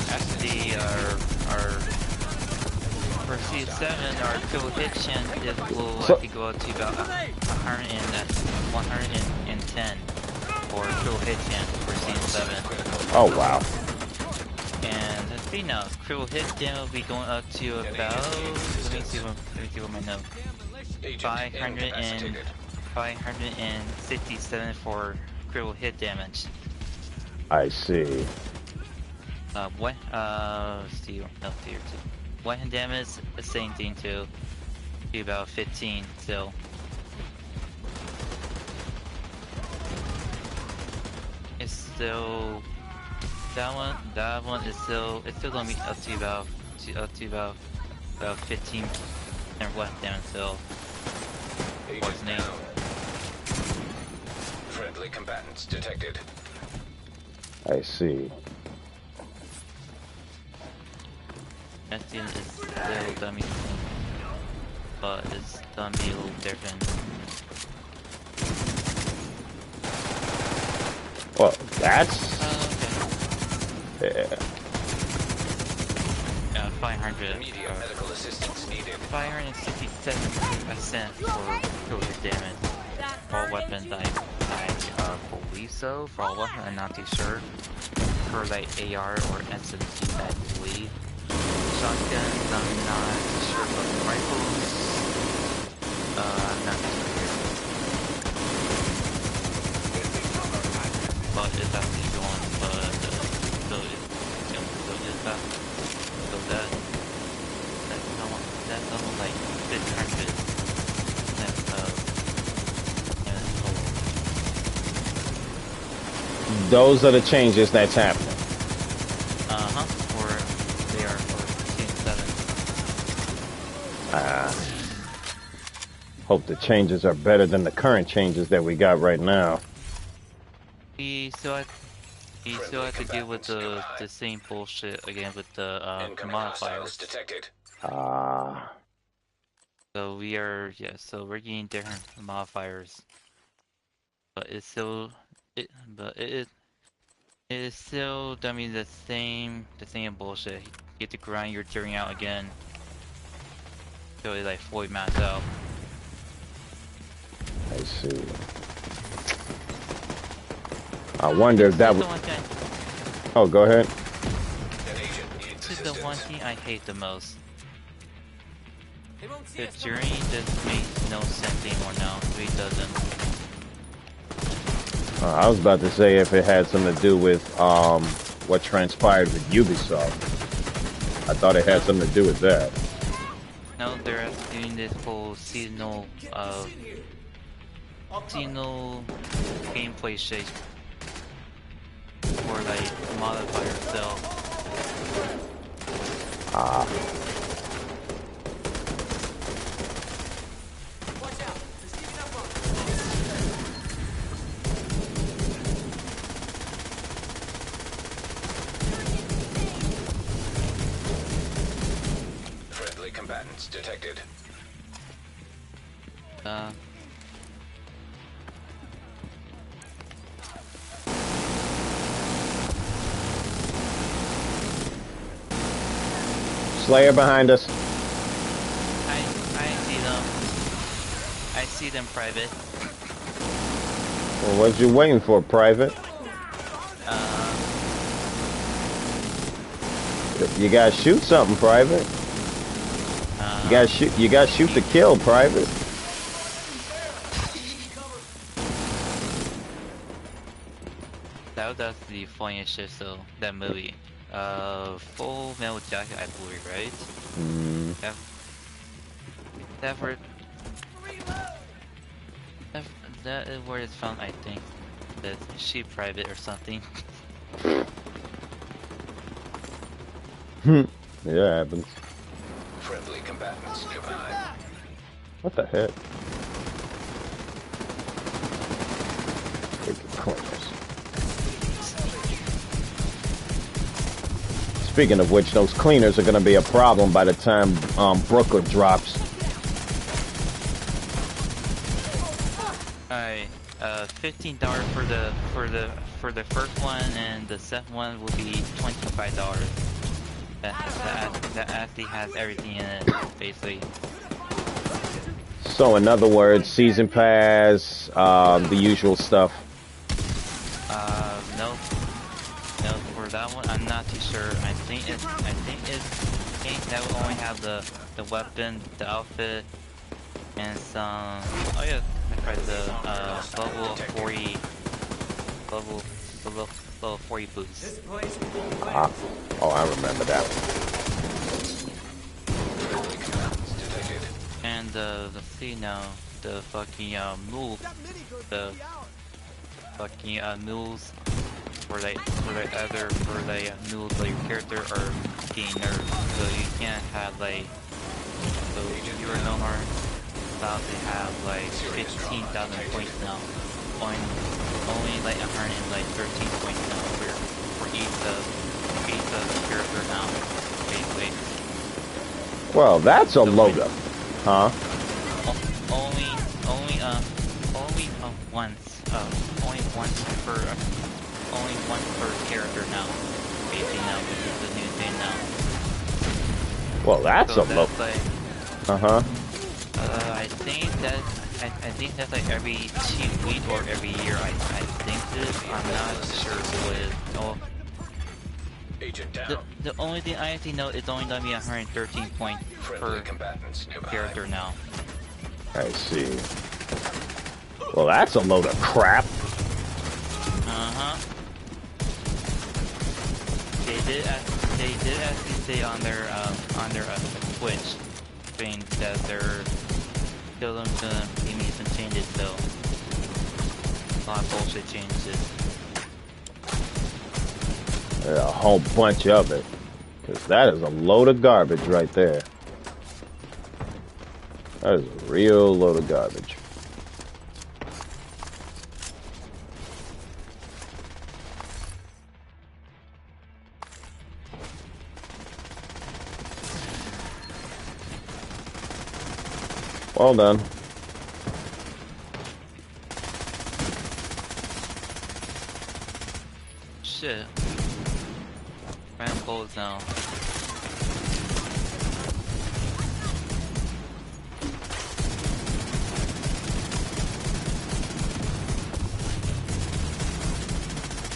Actually, for C7, our kill hit chance will actually go up to about 110 for kill hit chance for C7. Oh wow. And let's see now, critical hit damage will be going up to about, let me see what my note. 567 for critical hit damage. I see. What? Let's see, no, tier 2. One damage, the same thing too. Be about 15 still. It's still that one is still, it's still gonna be up to about 15 and what damage still. Agent down. Friendly combatants detected. I see. That thing is still dummy, but it's gonna be a little different. Well, that's Okay. yeah. Yeah, 500. Immediate medical assistance needed. 567% for total damage. For all weapons, I believe so. For all weapons, I'm not too sure. For like AR or SMG, I believe. Shotguns, I'm not sure about the rifles. I'm not too sure. But it's actually going, so that's almost like 600. Those are the changes that's happening. Or they are for Team 7. Hope the changes are better than the current changes that we got right now. We still have to deal with the same bullshit again with the modifiers. Detected. So so we're getting different modifiers. But it's still it It's still, I mean, the same bullshit. You get to grind your turing out again. So it's like fully maxed out. I see. I wonder if that would. Oh, go ahead. This is the one thing I hate the most. The journey just makes no sense anymore now. It really doesn't. I was about to say if it had something to do with what transpired with Ubisoft. I thought it had something to do with that. No, they're doing this whole seasonal gameplay shape. Or like modify yourself. Ah. Friendly combatants detected. Slayer behind us. I see them. I see them, Private. Well, what you waiting for, Private? You gotta shoot something, Private. You gotta shoot. You gotta shoot to kill, Private. That's the funniest shit. So that movie, Full Metal Jacket, I believe, right? That is where it's found, I think. That she Private or something. Yeah, it happens. Friendly combatants nearby. What the heck? Freaking cleaners. Speaking of which, those cleaners are going to be a problem by the time Brooklyn drops. Alright, $15 for the first one, and the second one will be $25. That actually has everything in it, basically. So in other words, season pass, the usual stuff. No, for that one, I'm not too sure. I think that will only have the weapon, the outfit, and some. Oh yeah, probably the level 40 boots. Oh, I remember that one. And let's see now, the fucking move, the fucking mules for the mules like your character are getting nerfed, so you can't have like, so you are no more about to have like 15,000 points now, only like 113 points now for each character now, basically. Well, that's a load up, huh? Only once per character now. Basically now, this is the new thing now. Well, that's So a load. like, I think that's like every 2 weeks or every year. I think this. I'm not sure what it is. Oh, Agent down. the only thing I actually know is only gonna be 113 points Friendly per combatants nearby. character now. I see. Well, that's a load of crap. They did actually say on their Twitch thing that they're still gonna give me some changes, so a lot of bullshit changes. A whole bunch of it. Because that is a load of garbage right there. That is a real load of garbage. Well done. shit. Random goals now.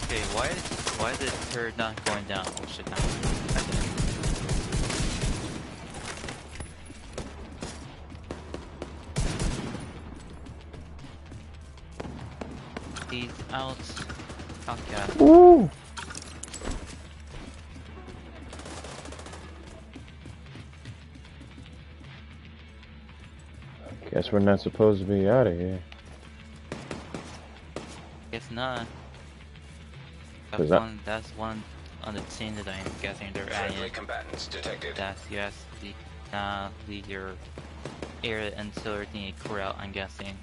Okay, why is the turret not going down? Oh shit, now. He's out. Outcast. Ooh. Guess we're not supposed to be out of here. Guess not. That's one on the team that I'm guessing they're Friendly at. combatants detected. That's yes, lead your area until everything is clear out, I'm guessing.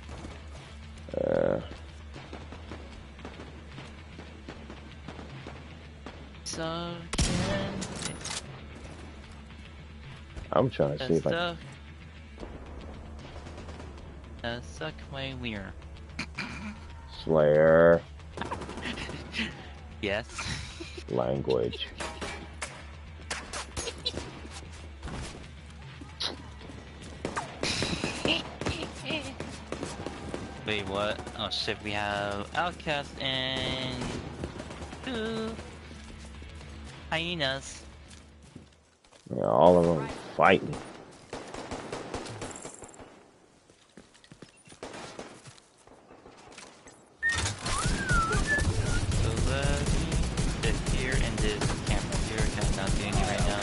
So I'm trying to see if I suck my wiener. Slayer Yes. language. Wait, what? Oh shit, we have Outcast and 2 hyenas. Yeah, all of them fighting. So let me sit here in this camera here, because I'm not doing it right now.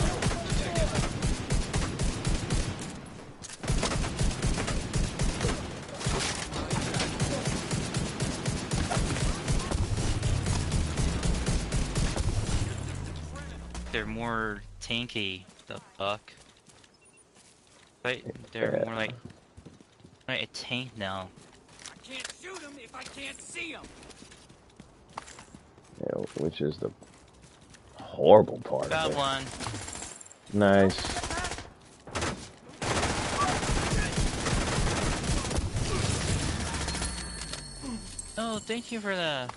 They're more tanky, the fuck. Right? They're more like a tank now. I can't shoot him if I can't see him. Yeah, which is the horrible part Got of it. one. Nice. Oh, thank you for the.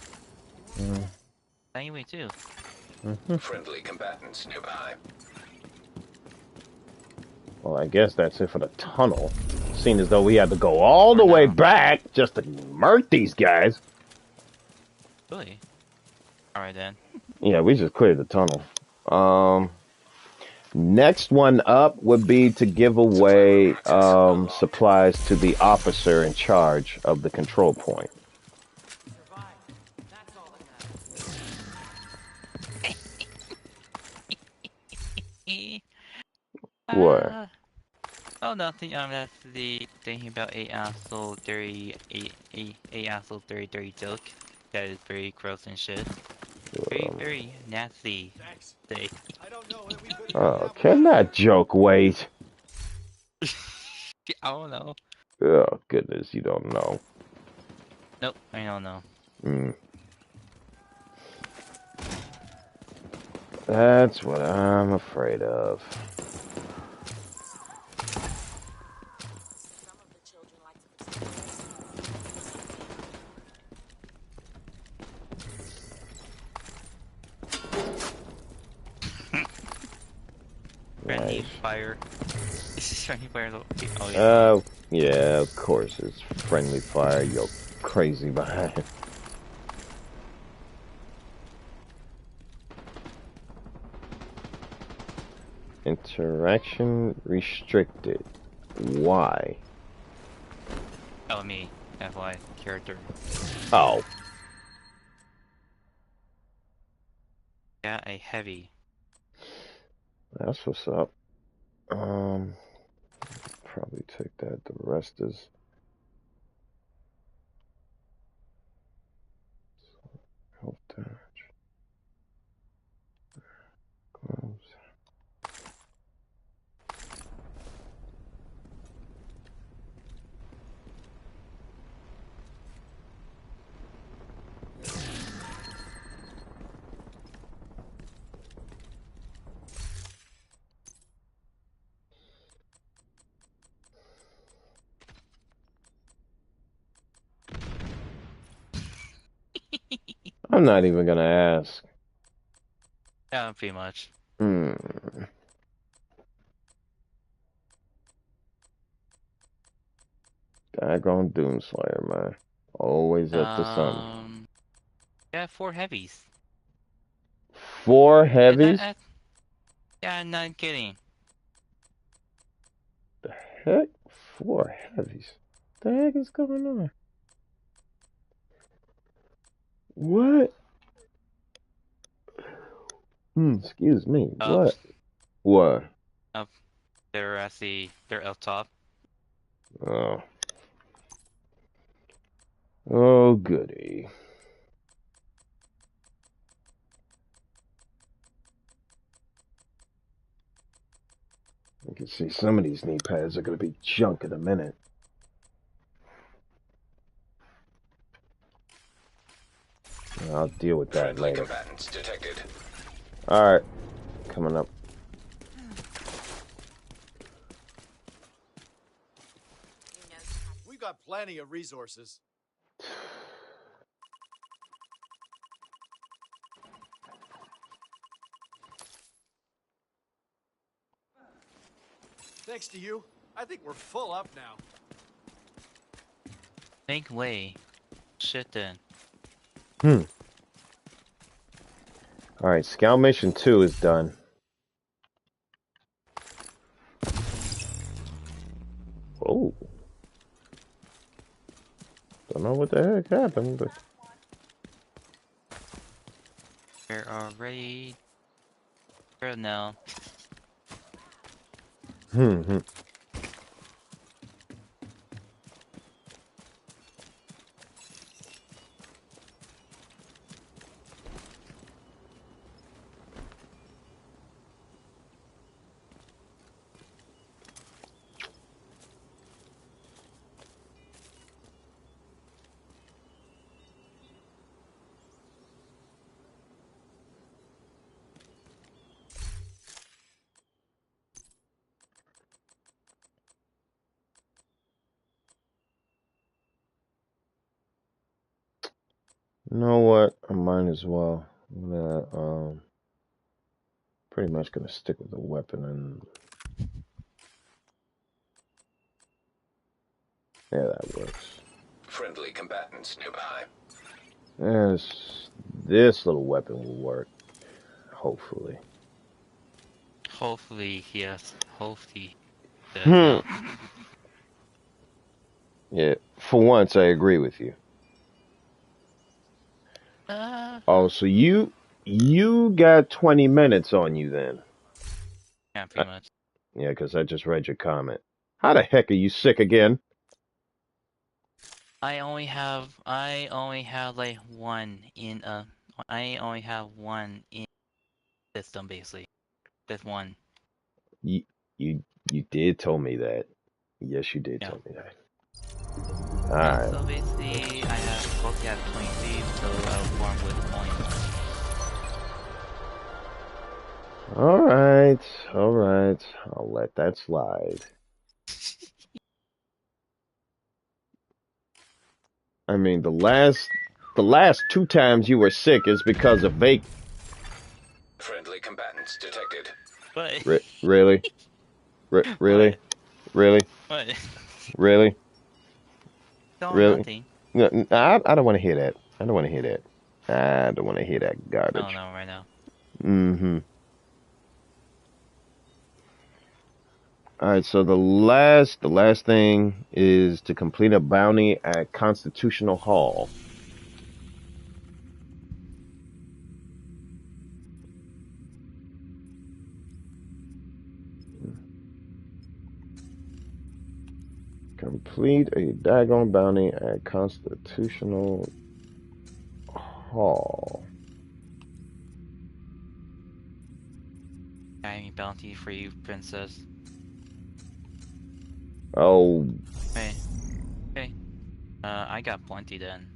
Thank you too. Friendly combatants nearby. Well, I guess that's it for the tunnel. Seeing as though we had to go all the way back just to murk these guys. Really? Alright then. Yeah, we just cleared the tunnel. Next one up would be to give away supplies to the officer in charge of the control point. What? Oh, nothing. That's the thinking about a asshole dirty joke. That is very gross and shit. Very nasty. Say. Oh, can that joke wait? I don't know. Oh, goodness, you don't know. Nope, I don't know. That's what I'm afraid of. Friendly fire. This is friendly fire. Oh yeah. Yeah, of course it's friendly fire. You're crazy behind. Interaction restricted. Why? Oh, me. That's why. Character. Oh. Yeah, a heavy. That's what's up. Probably take that. The rest is health damage. Gloves. I'm not even gonna ask. Yeah, pretty much. Hmm. Daggone Doomslayer, man. Always up to something. Yeah, 4 heavies. 4 heavies? Yeah, I'm not kidding. The heck? 4 heavies? The heck is going on? What? Excuse me. What? What? Up there, they're up top. Oh. Oh, goody. I can see some of these knee pads are going to be junk in a minute. I'll deal with that Friendly later. combatants detected. Alright. Coming up. We've got plenty of resources. Thanks to you, I think we're full up now. Make way. Shit then. Alright, Scout Mission 2 is done. Oh. Don't know what the heck happened, but... We're already... Here now. You know what? I might as well. I'm gonna, pretty much gonna stick with the weapon and... Yeah, that works. Friendly combatants nearby. This little weapon will work. Hopefully. Hopefully, yes. Hopefully. Yeah, for once I agree with you. Oh, so you got 20 minutes on you then? Yeah, pretty much. Yeah, because I just read your comment. How the heck are you sick again? I only have like one in I only have one in system basically. Just one. You did tell me that. Yes, you did Yeah. tell me that. Yeah, Alright. so basically I have both have 23, so I'll farm with points. Alright. I'll let that slide. I mean, the last 2 times you were sick is because of vape. Friendly combatants detected. What? Really? Really? What? Really? What? Really? No, Really? nothing. No, I don't want to hear that. I don't want to hear that. I don't want to hear that garbage. Oh no, right now. Alright, so the last thing is to complete a bounty at Constitutional Hall. Complete a daggone bounty at Constitutional Hall. I have a bounty for you, princess. Oh. Hey. Okay. I got plenty then.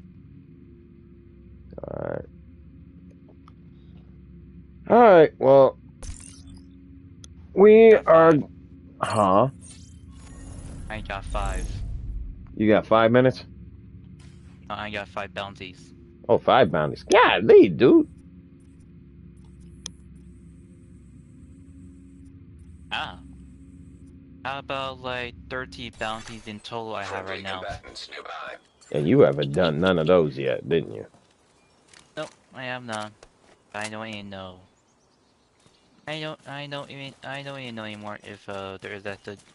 Alright, well. We are... Huh? I got 5. You got 5 minutes? I got 5 bounties. Oh, 5 bounties. Golly, dude. How about like 30 bounties in total I have right Friendly now? combatants nearby. And you haven't done none of those yet, didn't you? Nope, I have none. I don't even know. I don't even know anymore if there is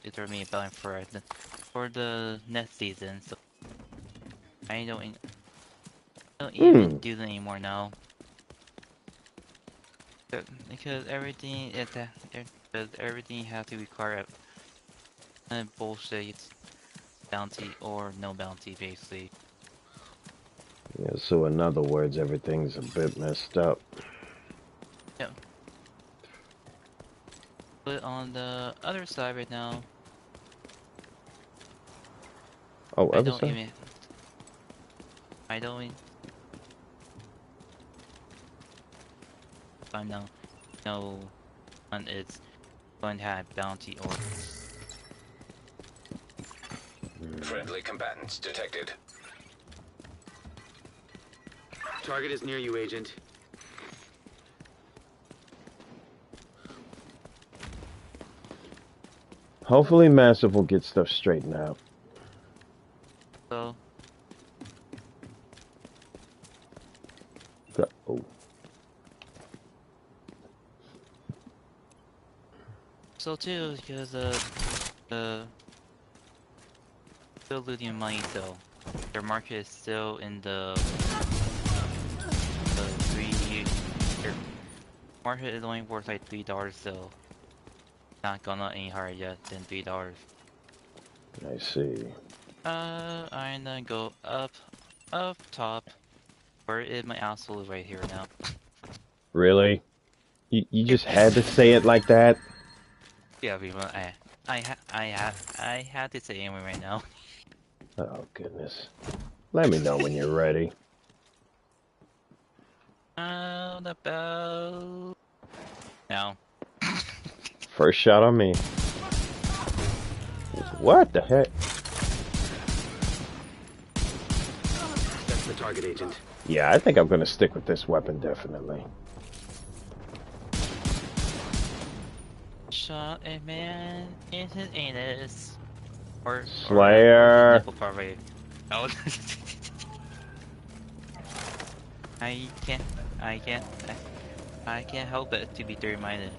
if there may be balance for the next season. So I don't even Hmm. do that anymore now. Because everything because everything has to require a bullshit bounty or no bounty basically. Yeah, so in other words, everything's a bit messed up. Yeah. But on the other side right now, Oh, I other don't side? even I don't even I know no one is going to have bounty or Friendly combatants detected. Target is near you, Agent. Hopefully Massive will get stuff straightened out. so. Oh. So too, because still losing money still. Their market is still in the their market is only worth like $3 still. Not gonna any higher yet than $3. I see. I'm gonna go up top. Where is my asshole right here now? Really? You just had to say it like that? Yeah, people, I had to say anyway right now. Oh, goodness. Let me know when you're ready. About now. First shot on me. What the heck? That's the target, Agent. Yeah, I think I'm gonna stick with this weapon, definitely. Shot a man in his anus. Or the Slayer. nipple part right. Oh. I can't, I can't, I can't help it to be dirty-minded.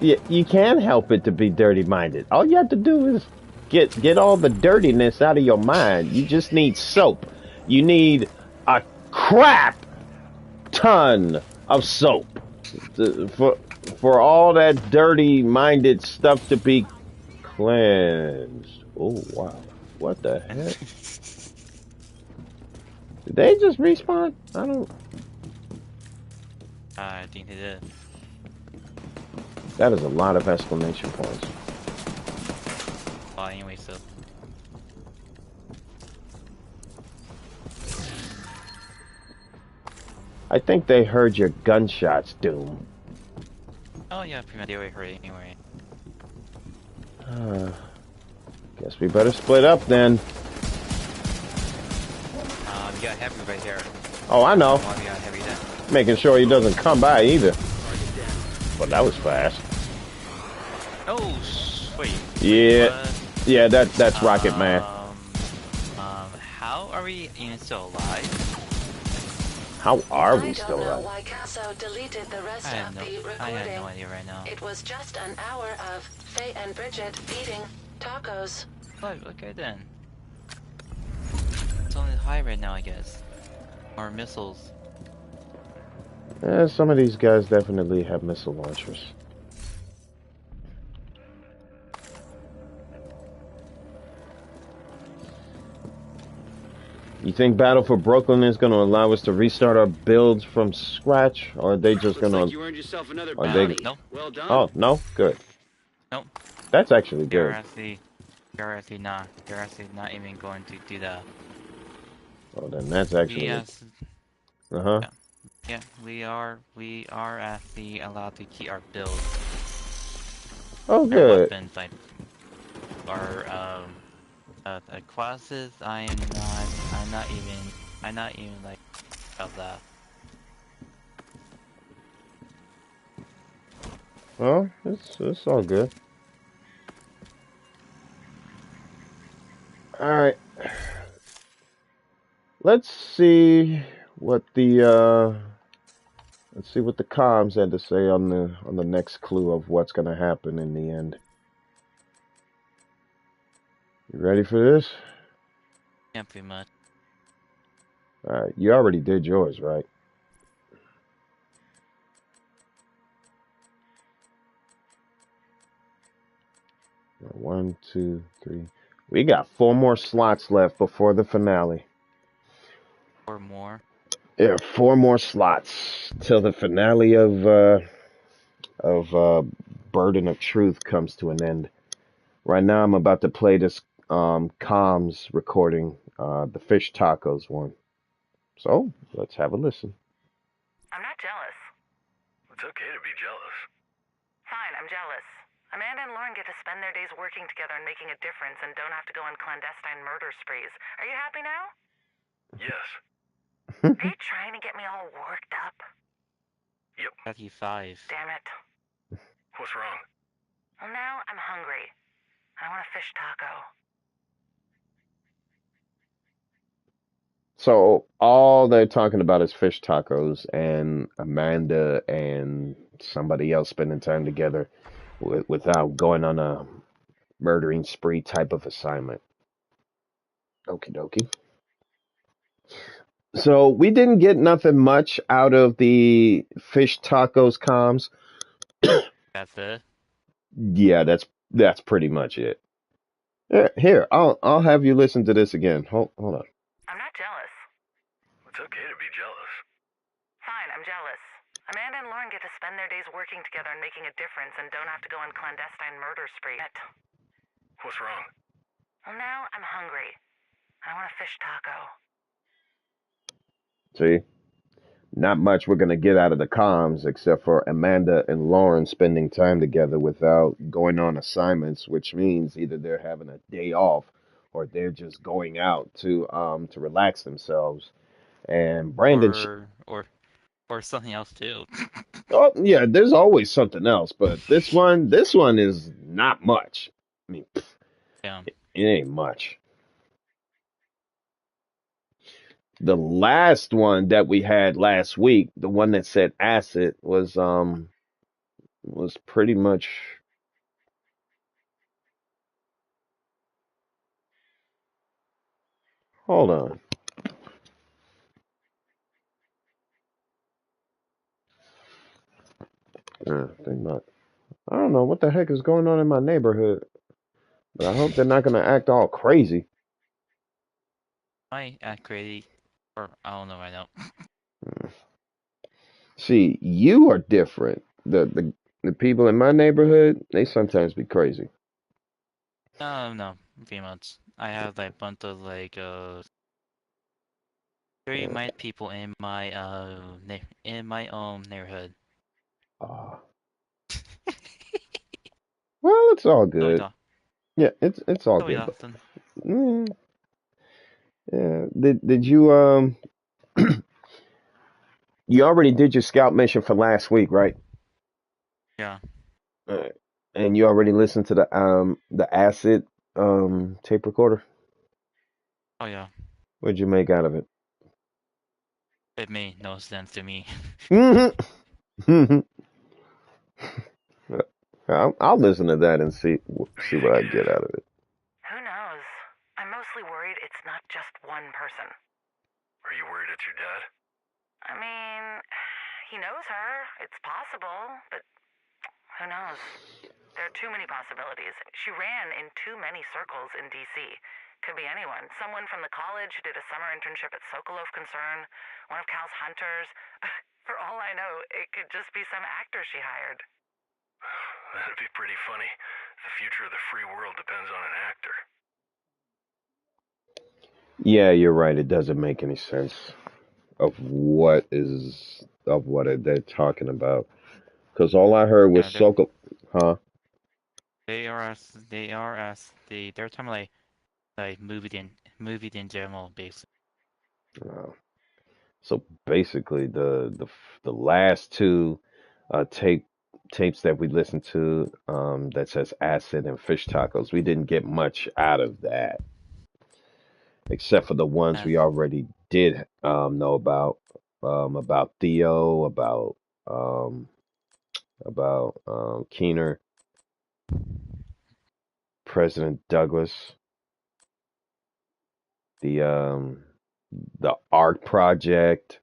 Yeah, you can't help it to be dirty-minded. All you have to do is get all the dirtiness out of your mind. You just need soap. You need a crap ton of soap for all that dirty-minded stuff to be cleansed. Oh wow, what the heck? Did they just respawn? I don't. I think they did. That is a lot of exclamation points. Well, anyway, so. I think they heard your gunshots, Doom. Oh yeah, pretty much they already heard it anyway. Guess we better split up then. We got Heavy right here. Oh, I know. Why we got Heavy then? Making sure he doesn't come by either. But that was fast. Oh, wait. Yeah. What? Yeah, that's Rocket Man. How are we even still alive? How are we I still don't know alive? why Casso deleted the rest of the recording. I have no idea right now. It was just an hour of Faye and Bridget eating tacos. Oh, okay then. It's only high right now, I guess. Or missiles. Some of these guys definitely have missile launchers. You think Battle for Brooklyn is going to allow us to restart our builds from scratch, or are they just going to? Like you earned yourself another Are bounty. they? Nope. Well done. Oh no, good. Nope. That's actually They're good. actually not even going to do that. Oh, then that's actually. Yes. Uh-huh. Yeah, we are actually allowed to keep our builds. Oh, Our good. weapons, like our classes. I'm not even like of that. Well, it's all good. All right. Let's see what the let's see what the comms had to say on the next clue of what's gonna happen in the end. You ready for this? Yeah, pretty much. All right. You already did yours, right? One, two, three. We got 4 more slots left before the finale. Or more. Yeah, 4 more slots till the finale of Burden of Truth comes to an end. Right now, I'm about to play this comms recording, the fish tacos one. So let's have a listen. I'm not jealous. It's okay to be jealous. Fine, I'm jealous. Amanda and Lauren get to spend their days working together and making a difference and don't have to go on clandestine murder sprees. Are you happy now? Yes. Are you trying to get me all worked up? Yep. 35. Damn it. What's wrong? Well, now I'm hungry. I want a fish taco. So all they're talking about is fish tacos and Amanda and somebody else spending time together without going on a murdering spree type of assignment. Okie dokie. So we didn't get nothing much out of the fish tacos comms. That's it. Yeah, that's pretty much it. Here, I'll have you listen to this again. Hold on. I'm not jealous. It's okay to be jealous. Fine, I'm jealous. Amanda and Lauren get to spend their days working together and making a difference and don't have to go on clandestine murder spree. What's wrong? Well, now I'm hungry. I want a fish taco. See, not much we're gonna get out of the comms except for Amanda and Lauren spending time together without going on assignments, which means either they're having a day off or they're just going out to relax themselves. And Brandon, Or something else too. oh yeah, there's always something else, but this one is not much. I mean, Yeah. it ain't much. The last one that we had last week, the one that said acid, was pretty much. Hold on. Think not. I don't know what the heck is going on in my neighborhood, but I hope they're not gonna act all crazy. I act crazy. Or I don't know right now. See, you are different. The people in my neighborhood, they sometimes be crazy. No, pretty much. I have like bunch of like very Yeah. mild people in my in my neighborhood. Ah. Well, it's all So we good. talk. Yeah, it's all So we good. But, often. mm, yeah. Did you you already did your scout mission for last week, right? Yeah. Alright. And you already listened to the acid tape recorder? Oh yeah. What'd you make out of it? It made no sense to me. Mm-hmm. I'll listen to that and see what I get out of it. Who knows? I'm mostly worried it's not just one person. Are you worried it's your dad? I mean, he knows her. It's possible, but who knows? There are too many possibilities. She ran in too many circles in D.C. Could be anyone. Someone from the college who did a summer internship at Sokolov Concern, one of Cal's hunters. For all I know, it could just be some actor she hired. That'd be pretty funny. The future of the free world depends on an actor. Yeah, you're right. It doesn't make any sense of what they're talking about. Because all I heard was Yeah, Sokol, huh? they're talking like movies in general basically. Uh, so basically, the last two tapes that we listened to that says acid and fish tacos, we didn't get much out of that. except for the ones we already did know about Theo, um, about Keener, President Douglas, the um, the Art Project.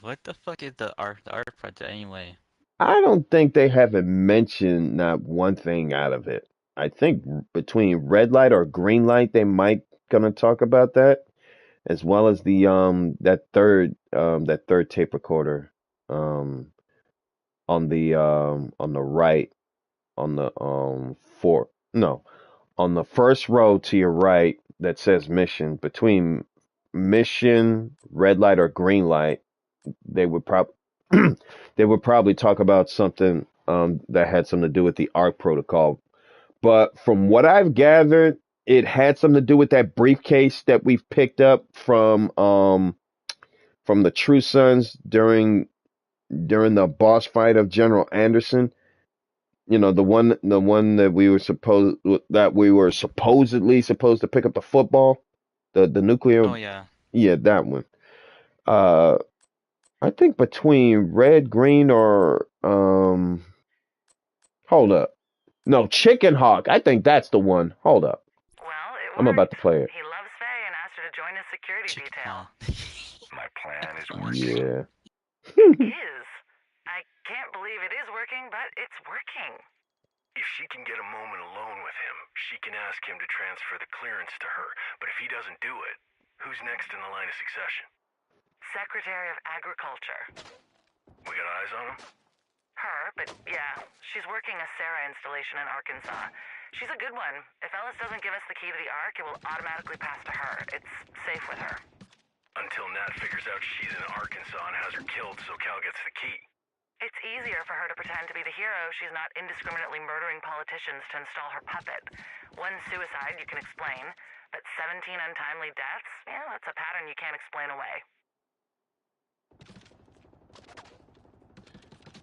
what the fuck is the art project anyway? I don't think they haven't mentioned not one thing out of it. I think between red light or green light, they might gonna talk about that, as well as the that third tape recorder um on the right on the four no on the first row to your right that says mission. Between mission, red light or green light, they would they would probably talk about something that had something to do with the ARC protocol. But from what I've gathered, it had something to do with that briefcase that we've picked up from the True Sons during the boss fight of General Anderson. You know, the one that we were supposedly supposed to pick up the football, the nuclear. Oh yeah. Yeah, that one. Uh, I think between red, green, or hold up. No, Chicken Hawk. I think that's the one. Hold up. Well, it I'm about worked. to play it. He loves Faye and asked her to join his security detail. My plan is working. Yeah. Is. I can't believe it is working, but it's working. If she can get a moment alone with him, she can ask him to transfer the clearance to her. But if he doesn't do it, who's next in the line of succession? Secretary of Agriculture. We got eyes on him? Her, but yeah, she's working a Sarah installation in Arkansas. She's a good one. If Ellis doesn't give us the key to the Ark, it will automatically pass to her. It's safe with her. Until Nat figures out she's in Arkansas and has her killed so Cal gets the key. It's easier for her to pretend to be the hero. She's not indiscriminately murdering politicians to install her puppet. One suicide you can explain, but 17 untimely deaths? Yeah, that's a pattern you can't explain away.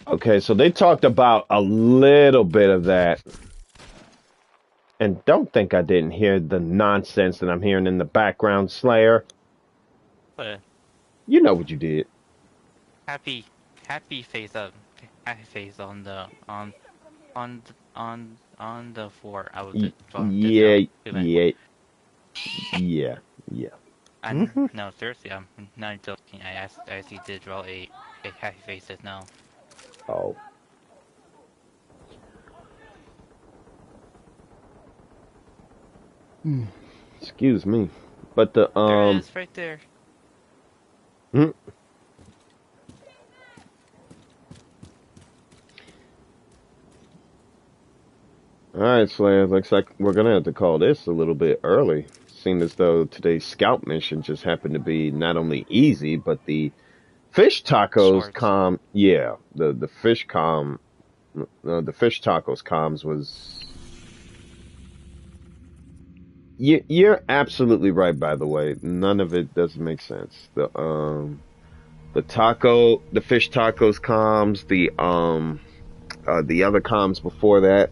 Okay, so they talked about a little bit of that. And don't think I didn't hear the nonsense that I'm hearing in the background, Slayer. But You know what you did. happy face up. Happy face on the on the floor. I was Y- just yeah, doing. yeah. No, seriously, I'm not joking. I actually did draw a happy face just now. Oh. Excuse me. But the There it is, right there. hmm. All right, Slayer. Looks like we're gonna have to call this a little bit early. Seeing as though today's scout mission just happened to be not only easy, but the fish tacos Short. com. Yeah, the fish the fish tacos comms was. You're absolutely right. By the way, none of it doesn't make sense. The fish tacos comms, the other comms before that.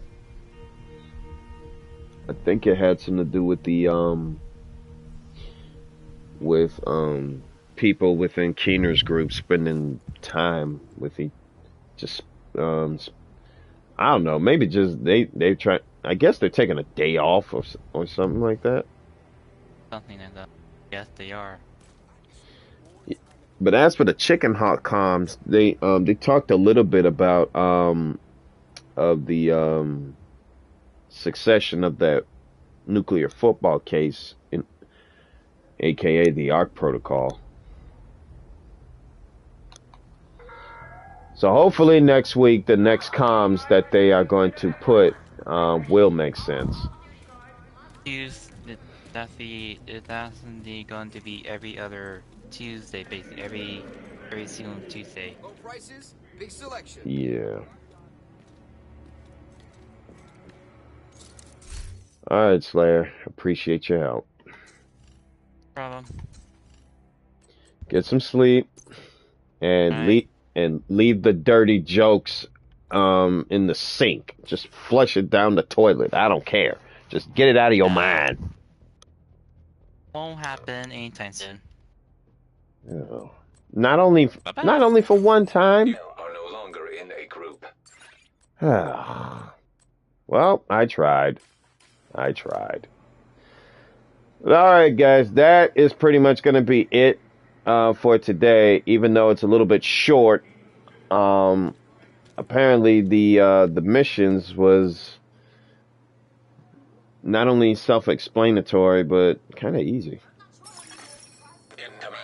I think it had something to do with the with people within Keener's group spending time with just I don't know, maybe just they try. I guess they're taking a day off or something like that. Something like that. Yes, they are. But as for the Chicken Hawk comms, they talked a little bit about of the succession of that nuclear football case, aka the ARC protocol. So hopefully next week, the next comms that they are going to put will make sense. That's going to be every other Tuesday, basically every single Tuesday. Low prices, big selection. Yeah. All right, Slayer. Appreciate your help. Problem. Get some sleep and leave the dirty jokes in the sink. Just flush it down the toilet. I don't care. Just get it out of your mind. Won't happen anytime soon. Oh. Not only Bye-bye. for one time. You are no longer in a group. Well, I tried. All right, guys, that is pretty much going to be it for today. Even though it's a little bit short, apparently the missions was not only self-explanatory but kind of easy.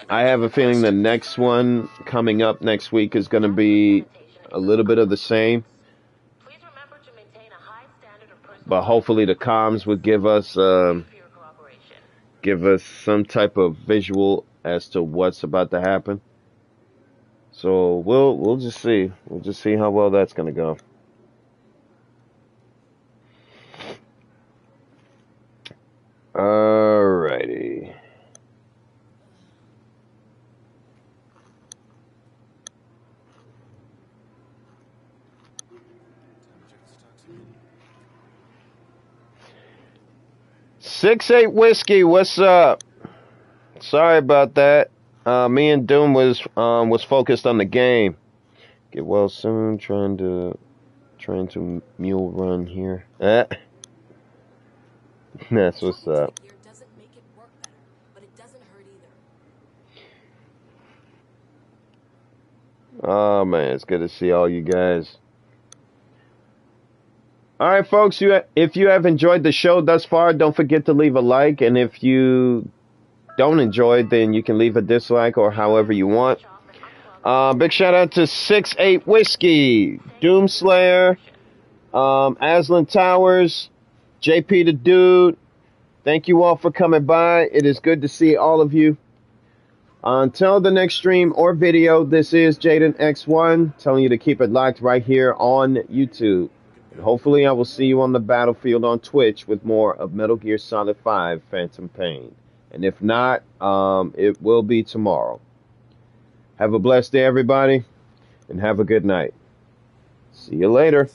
I have a feeling the next one coming up next week is going to be a little bit of the same, but hopefully the comms would give us some type of visual as to what's about to happen. So we'll just see. We'll just see how well that's going to go. Alrighty. Six eight whiskey, what's up? Sorry about that. Me and Doom was focused on the game. Get well soon. Trying to mule run here. That's what's up. Oh man, it's good to see all you guys. All right, folks. If you have enjoyed the show thus far, don't forget to leave a like, and if you don't enjoy it, then you can leave a dislike or however you want. Big shout out to 6-8 Whiskey, Doomslayer, Aslan Towers, JP the Dude. Thank you all for coming by. It is good to see all of you. Until the next stream or video, this is Jaden X1 telling you to keep it locked right here on YouTube. And hopefully I will see you on the battlefield on Twitch with more of Metal Gear Solid 5 Phantom Pain. And if not, it will be tomorrow. Have a blessed day, everybody, and have a good night. See you later.